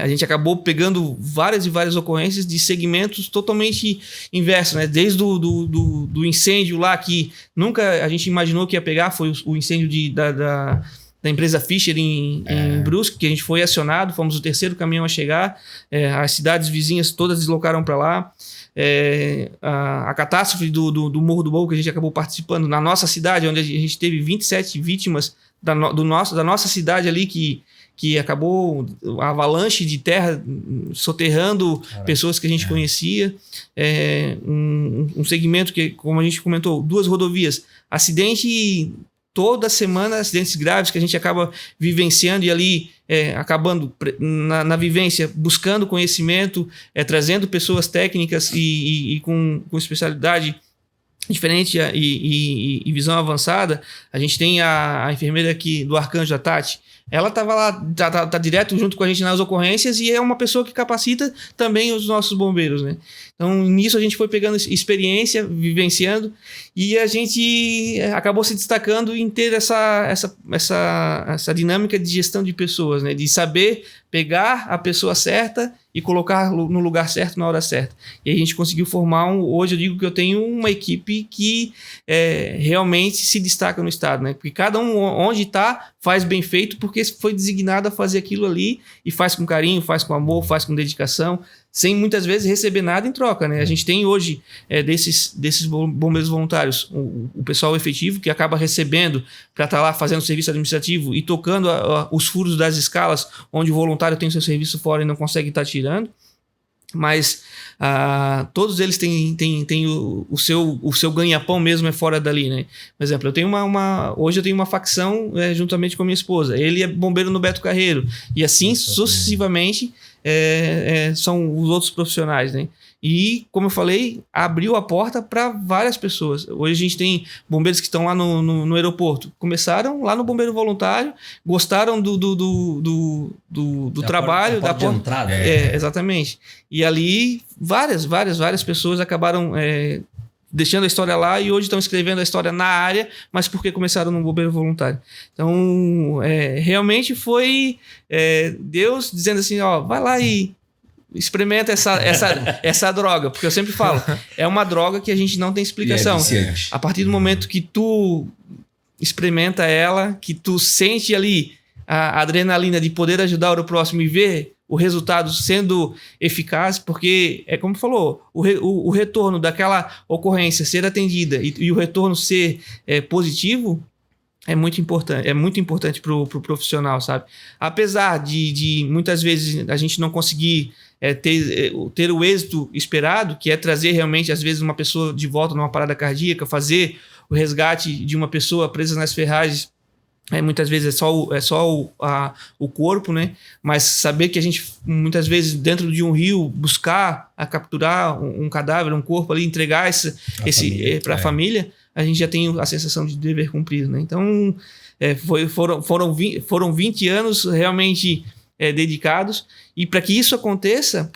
a gente acabou pegando várias e várias ocorrências de segmentos totalmente inversos, né? Desde do incêndio lá, que nunca a gente imaginou que ia pegar, foi o incêndio da empresa Fischer em Brusque, que a gente foi acionado, fomos o 3º caminhão a chegar, as cidades vizinhas todas deslocaram para lá. A catástrofe do Morro do Bogo, que a gente acabou participando na nossa cidade, onde a gente teve 27 vítimas da nossa cidade ali, que acabou a avalanche de terra soterrando pessoas que a gente conhecia. Um segmento que, como a gente comentou, 2 rodovias, acidente toda semana, acidentes graves que a gente acaba vivenciando, e ali acabando na vivência, buscando conhecimento, trazendo pessoas técnicas e com especialidade diferente e visão avançada. A gente tem a enfermeira aqui do Arcanjo, a Tati. Ela estava lá, tá direto junto com a gente nas ocorrências, e é uma pessoa que capacita também os nossos bombeiros, né? Então, nisso a gente foi pegando experiência, vivenciando, e a gente acabou se destacando em ter essa dinâmica de gestão de pessoas, né? De saber pegar a pessoa certa e colocar no lugar certo na hora certa. E a gente conseguiu formar hoje eu digo que eu tenho uma equipe que realmente se destaca no estado, né? Porque cada um onde está faz bem feito, porque foi designado a fazer aquilo ali, e faz com carinho, faz com amor, faz com dedicação, sem muitas vezes receber nada em troca, né? A gente tem hoje desses bombeiros voluntários o pessoal efetivo que acaba recebendo para estar lá fazendo serviço administrativo e tocando os furos das escalas onde o voluntário tem seu serviço fora e não consegue estar tirando. Mas todos eles têm o seu ganha-pão mesmo fora dali, né? Por exemplo, eu tenho hoje eu tenho uma facção juntamente com a minha esposa. Ele é bombeiro no Beto Carreiro. E assim sucessivamente são os outros profissionais, né? E, como eu falei, abriu a porta para várias pessoas. Hoje a gente tem bombeiros que estão lá no aeroporto. Começaram lá no bombeiro voluntário, gostaram do trabalho, da porta de entrada. Exatamente. E ali várias pessoas acabaram deixando a história lá e hoje estão escrevendo a história na área, mas porque começaram no bombeiro voluntário. Então, realmente foi Deus dizendo assim, ó, vai lá e experimenta essa droga, porque eu sempre falo, é uma droga que a gente não tem explicação. A partir do momento que tu experimenta ela, que tu sente ali a adrenalina de poder ajudar o próximo e ver o resultado sendo eficaz, porque é como falou, o retorno daquela ocorrência ser atendida e o retorno ser positivo é muito importante para o profissional, sabe? Apesar de muitas vezes a gente não conseguir ter o êxito esperado, que é trazer realmente, às vezes, uma pessoa de volta numa parada cardíaca, fazer o resgate de uma pessoa presa nas ferragens, muitas vezes é só o corpo, né? Mas saber que a gente, muitas vezes, dentro de um rio, buscar capturar um cadáver, um corpo ali, entregar para a família, a gente já tem a sensação de dever cumprido, né? Então, foram 20 anos realmente dedicados, e para que isso aconteça,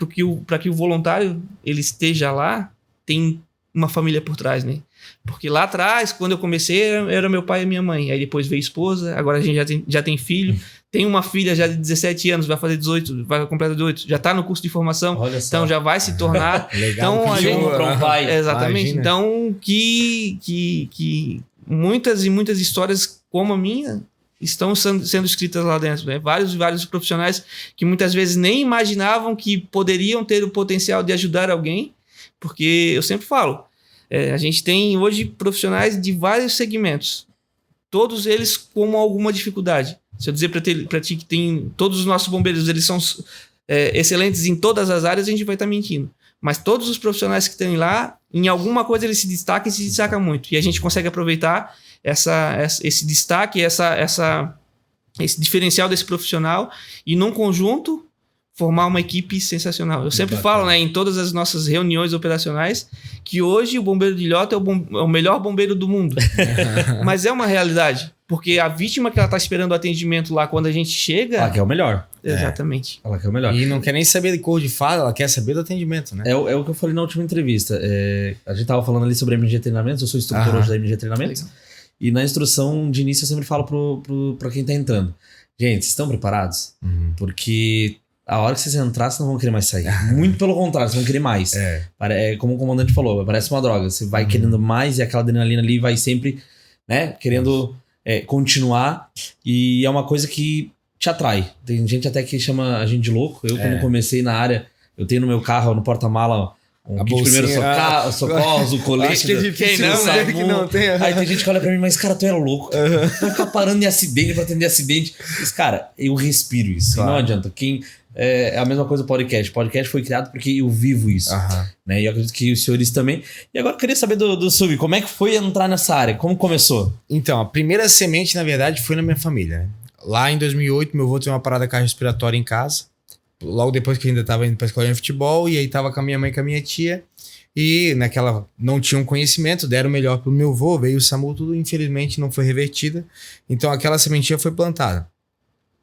para que o voluntário ele esteja lá, tem uma família por trás, né? Porque lá atrás, quando eu comecei, era meu pai e minha mãe. Aí depois veio a esposa, agora a gente já tem filho. Tem uma filha já de 17 anos, vai fazer 18, vai completar 18. Já está no curso de formação, então já vai se tornar... Legal, então, a gente, um pai. Exatamente. Imagina. Então, que muitas e muitas histórias como a minha estão sendo escritas lá dentro, né? Vários profissionais que muitas vezes nem imaginavam que poderiam ter o potencial de ajudar alguém, porque eu sempre falo, a gente tem hoje profissionais de vários segmentos, todos eles com alguma dificuldade. Se eu dizer para ti que tem todos os nossos bombeiros, eles são excelentes em todas as áreas, a gente vai estar mentindo. Mas todos os profissionais que estão lá, em alguma coisa eles se destacam e se destacam muito. E a gente consegue aproveitar esse destaque, esse diferencial desse profissional e, num conjunto, formar uma equipe sensacional. Eu sempre falo, né, em todas as nossas reuniões operacionais, que hoje o bombeiro de Ilhota é o melhor bombeiro do mundo. Mas é uma realidade. Porque a vítima que ela está esperando o atendimento lá quando a gente chega... Ela quer o melhor. Exatamente. Ela quer o melhor. E não quer nem saber de cor de fala, ela quer saber do atendimento, né? É o que eu falei na última entrevista. A gente tava falando ali sobre a MG Treinamentos, eu sou instrutor hoje da MG Treinamentos. Legal. E na instrução de início eu sempre falo pra quem tá entrando. Gente, vocês estão preparados? Porque a hora que vocês entrar, vocês não vão querer mais sair. Muito pelo contrário, vocês vão querer mais. Como o comandante falou, parece uma droga. Você vai querendo mais e aquela adrenalina ali vai sempre, né, querendo continuar. E é uma coisa que te atrai. Tem gente até que chama a gente de louco. Eu, quando comecei na área, eu tenho no meu carro, no porta-mala, um kit de primeiros socorros, o colete. Acho que é difícil que não tem. Aí tem gente que olha pra mim, mas cara, tu era louco. Vai ficar parando em acidente pra atender acidente. Mas, cara, eu respiro isso. Claro. Não adianta. É a mesma coisa do podcast. O podcast foi criado porque eu vivo isso. Né? E eu acredito que os senhores também. E agora eu queria saber do Sub, como é que foi entrar nessa área? Como começou? Então, a primeira semente, na verdade, foi na minha família, né? Lá em 2008, meu avô teve uma parada cardiorrespiratória em casa. Logo depois que eu ainda estava indo para a escola de futebol, e aí estava com a minha mãe e com a minha tia, e naquela não tinham conhecimento, deram o melhor pro meu avô, veio o SAMU, tudo infelizmente não foi revertida, então aquela sementinha foi plantada.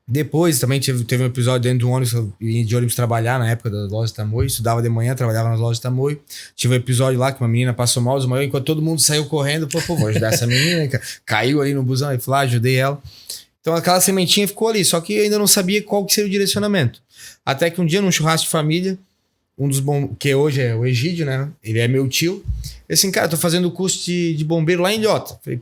Depois também teve um episódio dentro do ônibus, eu ia de ônibus trabalhar na época das lojas Tamoio, estudava de manhã, trabalhava nas lojas Tamoio, tive um episódio lá que uma menina passou mal, desmaiou, enquanto todo mundo saiu correndo, pô, vou ajudar essa menina, caiu ali no busão, e fui lá, ajudei ela. Então aquela sementinha ficou ali, só que eu ainda não sabia qual que seria o direcionamento. Até que um dia, num churrasco de família, um dos que hoje é o Egídio, né? Ele é meu tio. Ele assim, cara, tô fazendo o curso de bombeiro lá em Ilhota. Falei,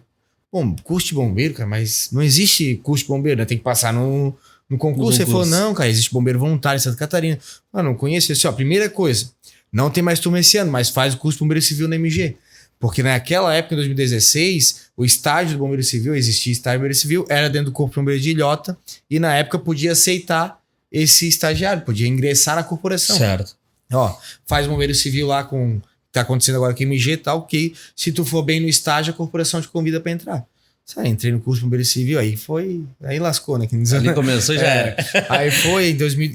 bom, curso de bombeiro, cara, mas não existe curso de bombeiro, né? Tem que passar no concurso. Ele falou, não, cara, existe bombeiro voluntário em Santa Catarina. Ah, não conheço. Ele disse, ó, primeira coisa, não tem mais turma esse ano, mas faz o curso de bombeiro civil na MG. Porque naquela época, em 2016, o estágio do bombeiro civil, existia estágio do bombeiro civil, era dentro do corpo de bombeiro de Ilhota, e na época podia aceitar esse estagiário, podia ingressar na corporação. Certo. Ó, faz bombeiro civil lá tá acontecendo agora com a MG e tal, que se tu for bem no estágio, a corporação te convida para entrar. Entrei no curso de bombeiro civil, aí lascou, né? Ali começou já era. Aí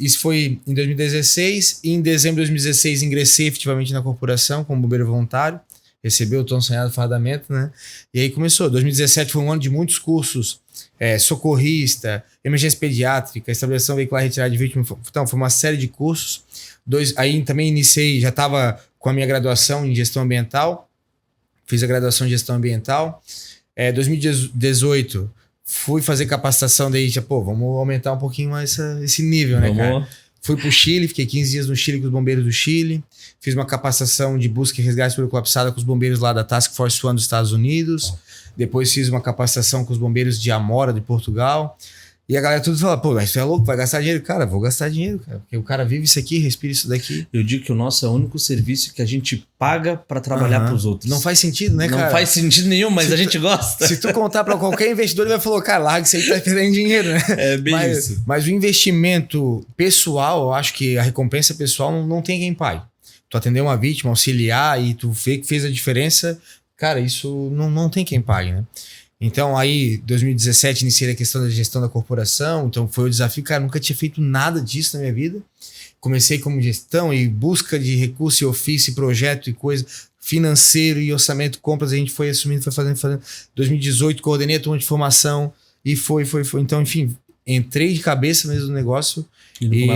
isso foi em 2016, e em dezembro de 2016 ingressei efetivamente na corporação como bombeiro voluntário, recebi o tão sonhado fardamento, né? E aí começou. 2017 foi um ano de muitos cursos, socorrista, emergência pediátrica, estabilização veicular e retirada de vítimas. Então, foi uma série de cursos. Aí também iniciei, já estava com a minha graduação em gestão ambiental, fiz a graduação em gestão ambiental. 2018 fui fazer capacitação, daí vamos aumentar um pouquinho mais esse nível, né, cara? Fui pro Chile, fiquei 15 dias no Chile com os bombeiros do Chile, fiz uma capacitação de busca e resgate por colapsada com os bombeiros lá da Task Force One dos Estados Unidos, depois fiz uma capacitação com os bombeiros de Amora, de Portugal. E a galera tudo fala, mas tu é louco, vai gastar dinheiro? Cara, vou gastar dinheiro, cara. Porque o cara vive isso aqui, respira isso daqui. Eu digo que o nosso é o único serviço que a gente paga pra trabalhar pros outros. Não faz sentido, né, cara? Não faz sentido nenhum, mas a gente gosta. Se tu contar pra qualquer investidor, ele vai falar, cara, larga isso aí, tá perdendo dinheiro, né? É bem isso. Mas o investimento pessoal, eu acho que a recompensa pessoal não tem quem pague. Tu atender uma vítima, auxiliar e tu ver que fez a diferença, cara, isso não tem quem pague, né? Então aí, 2017, iniciei a questão da gestão da corporação, então foi o desafio, cara, nunca tinha feito nada disso na minha vida. Comecei como gestão e busca de recurso e ofício, projeto e coisa, financeiro e orçamento, compras, a gente foi assumindo, foi fazendo. 2018, coordenei a turma de formação e foi. Então, enfim, entrei de cabeça mesmo no negócio e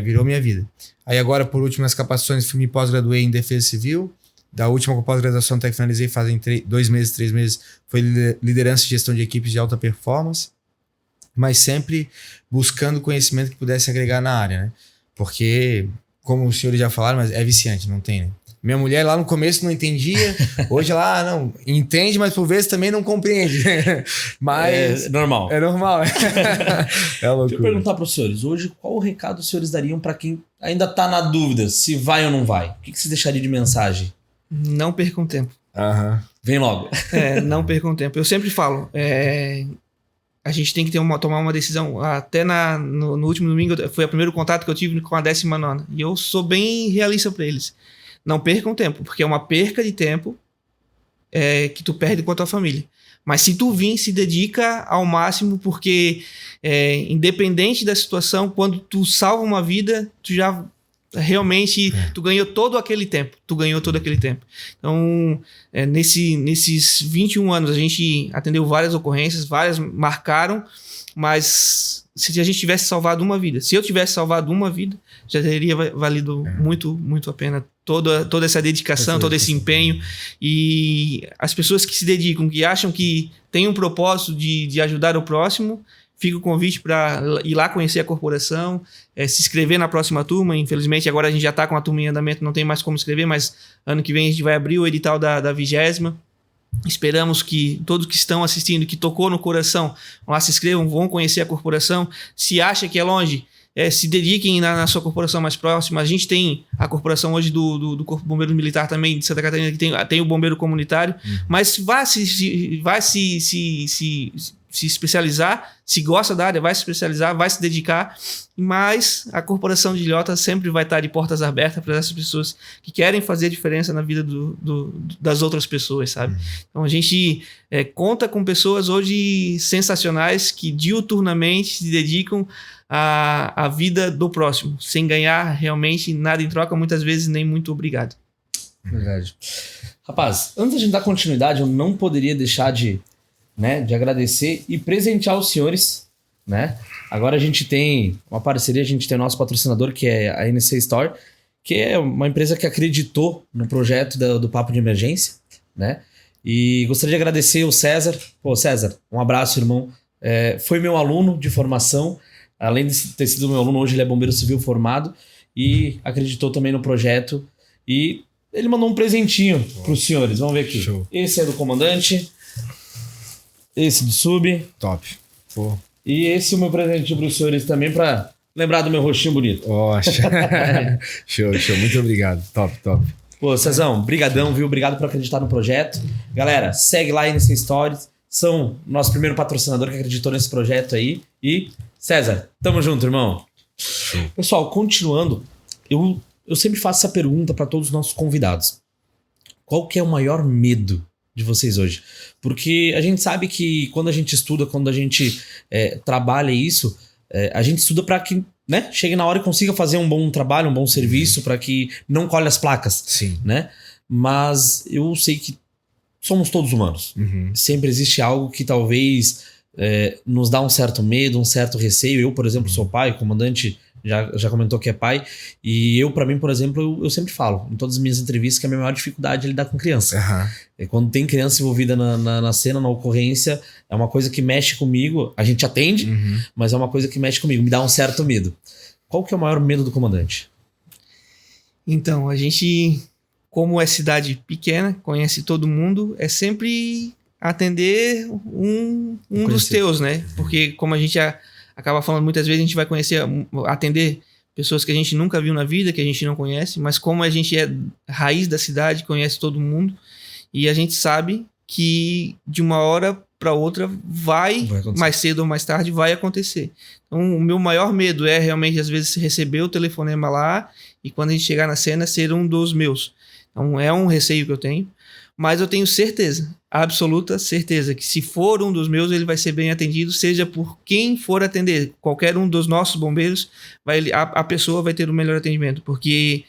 virou minha vida. Aí agora, por último, nas capacitações, me pós-graduei em Defesa Civil. Da última pós-graduação até que finalizei, fazem 3 meses, foi liderança e gestão de equipes de alta performance, mas sempre buscando conhecimento que pudesse agregar na área, né? Porque, como os senhores já falaram, mas é viciante, não tem, né? Minha mulher lá no começo não entendia, hoje ela não entende, mas por vezes também não compreende. Mas é normal. É normal. É loucura. Deixa eu perguntar para os senhores, hoje qual o recado os senhores dariam para quem ainda está na dúvida se vai ou não vai? O que você deixaria de mensagem? Não percam tempo. Vem logo. Não percam tempo. Eu sempre falo, a gente tem que tomar uma decisão. Até no último domingo, foi o primeiro contato que eu tive com a 19ª. E eu sou bem realista para eles. Não percam tempo, porque é uma perca de tempo que tu perde com a tua família. Mas se tu vir, se dedica ao máximo, porque independente da situação, quando tu salva uma vida, tu já... realmente tu ganhou todo aquele tempo. Então, nesses 21 anos, a gente atendeu várias ocorrências, várias marcaram, mas se a gente tivesse salvado uma vida, se eu tivesse salvado uma vida, já teria valido muito, muito a pena toda essa dedicação, todo esse empenho. E as pessoas que se dedicam, que acham que tem um propósito de ajudar o próximo, fica o convite para ir lá conhecer a corporação, se inscrever na próxima turma. Infelizmente, agora a gente já está com a turma em andamento, não tem mais como escrever, mas ano que vem a gente vai abrir o edital da 20ª. Esperamos que todos que estão assistindo, que tocou no coração, lá se inscrevam, vão conhecer a corporação. Se acha que é longe, se dediquem na sua corporação mais próxima. A gente tem a corporação hoje do Corpo Bombeiro Militar também de Santa Catarina, que tem o bombeiro comunitário, mas vai se especializar, se gosta da área, vai se especializar, vai se dedicar, mas a corporação de Ilhota sempre vai estar de portas abertas para essas pessoas que querem fazer diferença na vida das outras pessoas, sabe? Então a gente conta com pessoas hoje sensacionais que diuturnamente se dedicam à vida do próximo, sem ganhar realmente nada em troca, muitas vezes nem muito obrigado. Verdade. Rapaz, antes da gente dar continuidade, eu não poderia deixar de agradecer e presentear os senhores, né? Agora a gente tem uma parceria, a gente tem o nosso patrocinador, que é a NC Store, que é uma empresa que acreditou no projeto do Papo de Emergência, né? E gostaria de agradecer o César. Pô, César, um abraço, irmão. Foi meu aluno de formação, além de ter sido meu aluno, hoje ele é bombeiro civil formado e acreditou também no projeto. E ele mandou um presentinho para os senhores, vamos ver aqui. Show. Esse é do comandante. Esse do sub. Top. Pô. E esse é o meu presente para os senhores também, para lembrar do meu rostinho bonito. Show. Muito obrigado. Top. Pô, Cezão, brigadão, viu? Obrigado por acreditar no projeto. Galera, segue lá nesse Stories. São nosso primeiro patrocinador que acreditou nesse projeto aí. E, César, tamo junto, irmão. Show. Pessoal, continuando, eu sempre faço essa pergunta para todos os nossos convidados. Qual que é o maior medo de vocês hoje? Porque a gente sabe que quando a gente estuda, quando a gente trabalha isso, a gente estuda para que, né, chegue na hora e consiga fazer um bom trabalho, um bom serviço, para que não colhe as placas. Sim. Né? Mas eu sei que somos todos humanos. Sempre existe algo que talvez nos dá um certo medo, um certo receio. Eu, por exemplo, sou pai, o comandante já comentou que é pai, e eu, para mim, por exemplo, eu sempre falo, em todas as minhas entrevistas, que a minha maior dificuldade é lidar com criança. Quando tem criança envolvida na cena, na ocorrência, é uma coisa que mexe comigo. A gente atende, mas é uma coisa que mexe comigo, me dá um certo medo. Qual que é o maior medo do comandante? Então, a gente, como é cidade pequena, conhece todo mundo, é sempre atender um dos teus, né? Porque como a gente acaba falando muitas vezes, a gente vai atender pessoas que a gente nunca viu na vida, que a gente não conhece, mas como a gente é raiz da cidade, conhece todo mundo, e a gente sabe que de uma hora para outra vai mais cedo ou mais tarde, vai acontecer. Então, o meu maior medo é realmente, às vezes, receber o telefonema lá e quando a gente chegar na cena, ser um dos meus. Então, é um receio que eu tenho, mas eu tenho certeza, absoluta certeza, que se for um dos meus, ele vai ser bem atendido, seja por quem for atender. Qualquer um dos nossos bombeiros, a pessoa vai ter o melhor atendimento, porque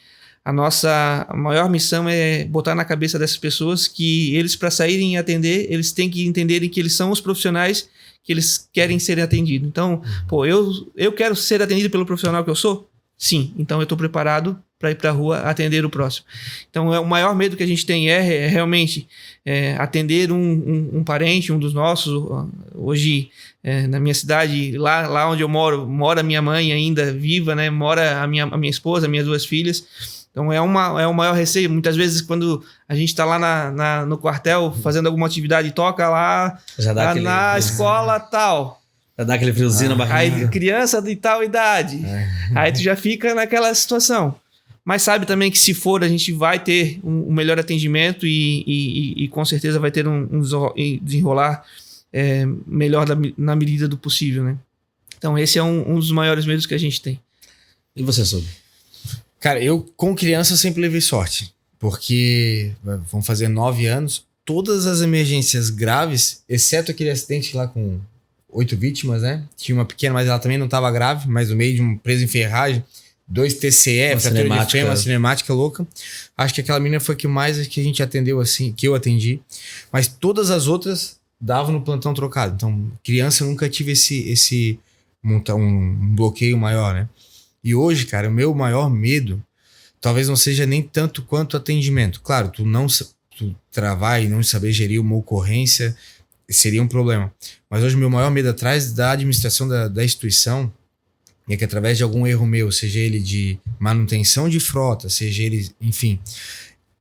a nossa maior missão é botar na cabeça dessas pessoas que eles, para saírem e atender, eles têm que entenderem que eles são os profissionais que eles querem ser atendidos. Então, eu quero ser atendido pelo profissional que eu sou? Sim, então eu estou preparado para ir para a rua atender o próximo. Então, o maior medo que a gente tem é realmente atender um parente, um dos nossos. Hoje, na minha cidade, lá onde eu mora minha mãe ainda viva, né? Mora a minha esposa, minhas 2 filhas. Então, é o maior receio. Muitas vezes, quando a gente está lá no quartel fazendo alguma atividade, toca lá na escola tal. Já dá aquele friozinho na barriga. Aí, criança de tal idade. Aí tu já fica naquela situação. Mas sabe também que se for, a gente vai ter um melhor atendimento e com certeza vai ter um desenrolar melhor na medida do possível, né? Então esse é um dos maiores medos que a gente tem. E você, Sob? Cara, eu com criança sempre levei sorte, porque vão fazer 9 anos, todas as emergências graves, exceto aquele acidente lá com 8 vítimas, né? Tinha uma pequena, mas ela também não estava grave, mas no meio de um preso em ferragem, 2 TCE, fratura de fêmur, uma cinemática louca. Acho que aquela menina foi que mais que a gente atendeu assim, que eu atendi. Mas todas as outras davam no plantão trocado. Então, criança eu nunca tive um bloqueio maior, né? E hoje, cara, o meu maior medo talvez não seja nem tanto quanto atendimento. Claro, tu travar e não saber gerir uma ocorrência seria um problema. Mas hoje o meu maior medo atrás da administração da instituição é que através de algum erro meu, seja ele de manutenção de frota, seja ele, enfim,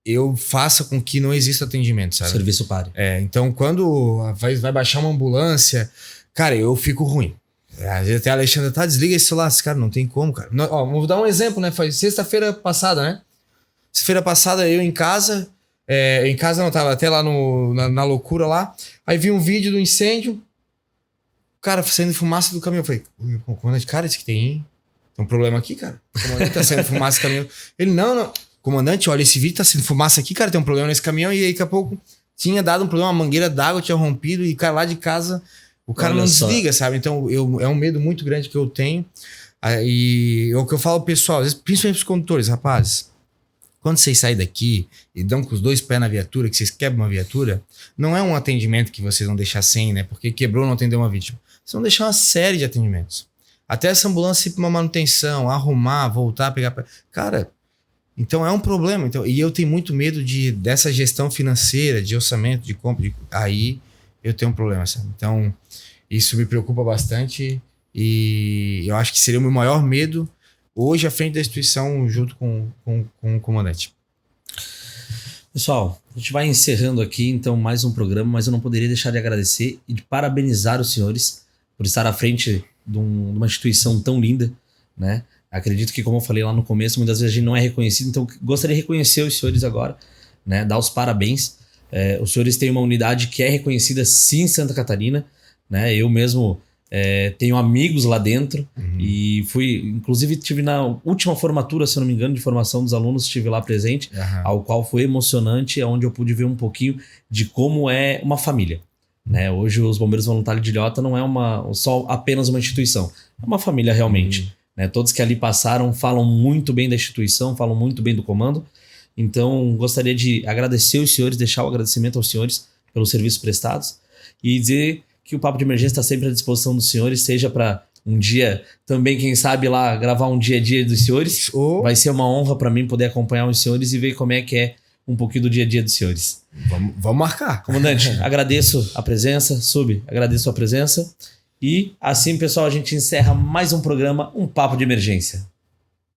eu faça com que não exista atendimento, sabe? O serviço pare. Então quando vai baixar uma ambulância, cara, eu fico ruim. Às vezes até a Alexandra, desliga esse celular, cara, não tem como, cara. Vou dar um exemplo, né? Foi sexta-feira passada, né? Sexta-feira passada eu em casa não, tava até lá na loucura lá, aí vi um vídeo do incêndio, cara, saindo fumaça do caminhão. Eu falei, comandante, cara, isso que tem um problema aqui, cara. O comandante tá saindo fumaça do caminhão. Ele, não. Comandante, olha, esse vídeo tá saindo fumaça aqui, cara, tem um problema nesse caminhão. E aí, daqui a pouco, tinha dado um problema, a mangueira d'água tinha rompido e, cara, lá de casa, o cara não desliga, sabe? Então, é um medo muito grande que eu tenho. E o que eu falo, pessoal, às vezes, principalmente os condutores, rapazes, quando vocês saem daqui e dão com os 2 pés na viatura, que vocês quebram uma viatura, não é um atendimento que vocês vão deixar sem, né? Porque quebrou, não atendeu uma vítima. Vocês vão deixar uma série de atendimentos. Até essa ambulância ir para uma manutenção, arrumar, voltar, pegar... Cara, então é um problema. Então, e eu tenho muito medo dessa gestão financeira, de orçamento, de compra. Aí eu tenho um problema, sabe? Então, isso me preocupa bastante e eu acho que seria o meu maior medo hoje à frente da instituição junto com o comandante. Pessoal, a gente vai encerrando aqui então mais um programa, mas eu não poderia deixar de agradecer e de parabenizar os senhores por estar à frente de uma instituição tão linda, né? Acredito que, como eu falei lá no começo, muitas vezes a gente não é reconhecido, então gostaria de reconhecer os senhores agora, né? Dar os parabéns. Os senhores têm uma unidade que é reconhecida sim em Santa Catarina, né? Eu mesmo tenho amigos lá dentro e inclusive tive na última formatura, se eu não me engano, de formação dos alunos, estive lá presente, ao qual foi emocionante, onde eu pude ver um pouquinho de como é uma família. Né? Hoje os Bombeiros Voluntários de Ilhota não é só apenas uma instituição, é uma família realmente. Né? Todos que ali passaram falam muito bem da instituição, falam muito bem do comando. Então gostaria de agradecer os senhores, deixar o agradecimento aos senhores pelos serviços prestados e dizer que o Papo de Emergência está sempre à disposição dos senhores, seja para um dia também, quem sabe lá, gravar um dia a dia dos senhores. Vai ser uma honra para mim poder acompanhar os senhores e ver como é que é um pouquinho do dia a dia dos senhores. Vamos marcar. Comandante, agradeço a presença. Agradeço a presença. E assim, pessoal, a gente encerra mais um programa, um Papo de Emergência.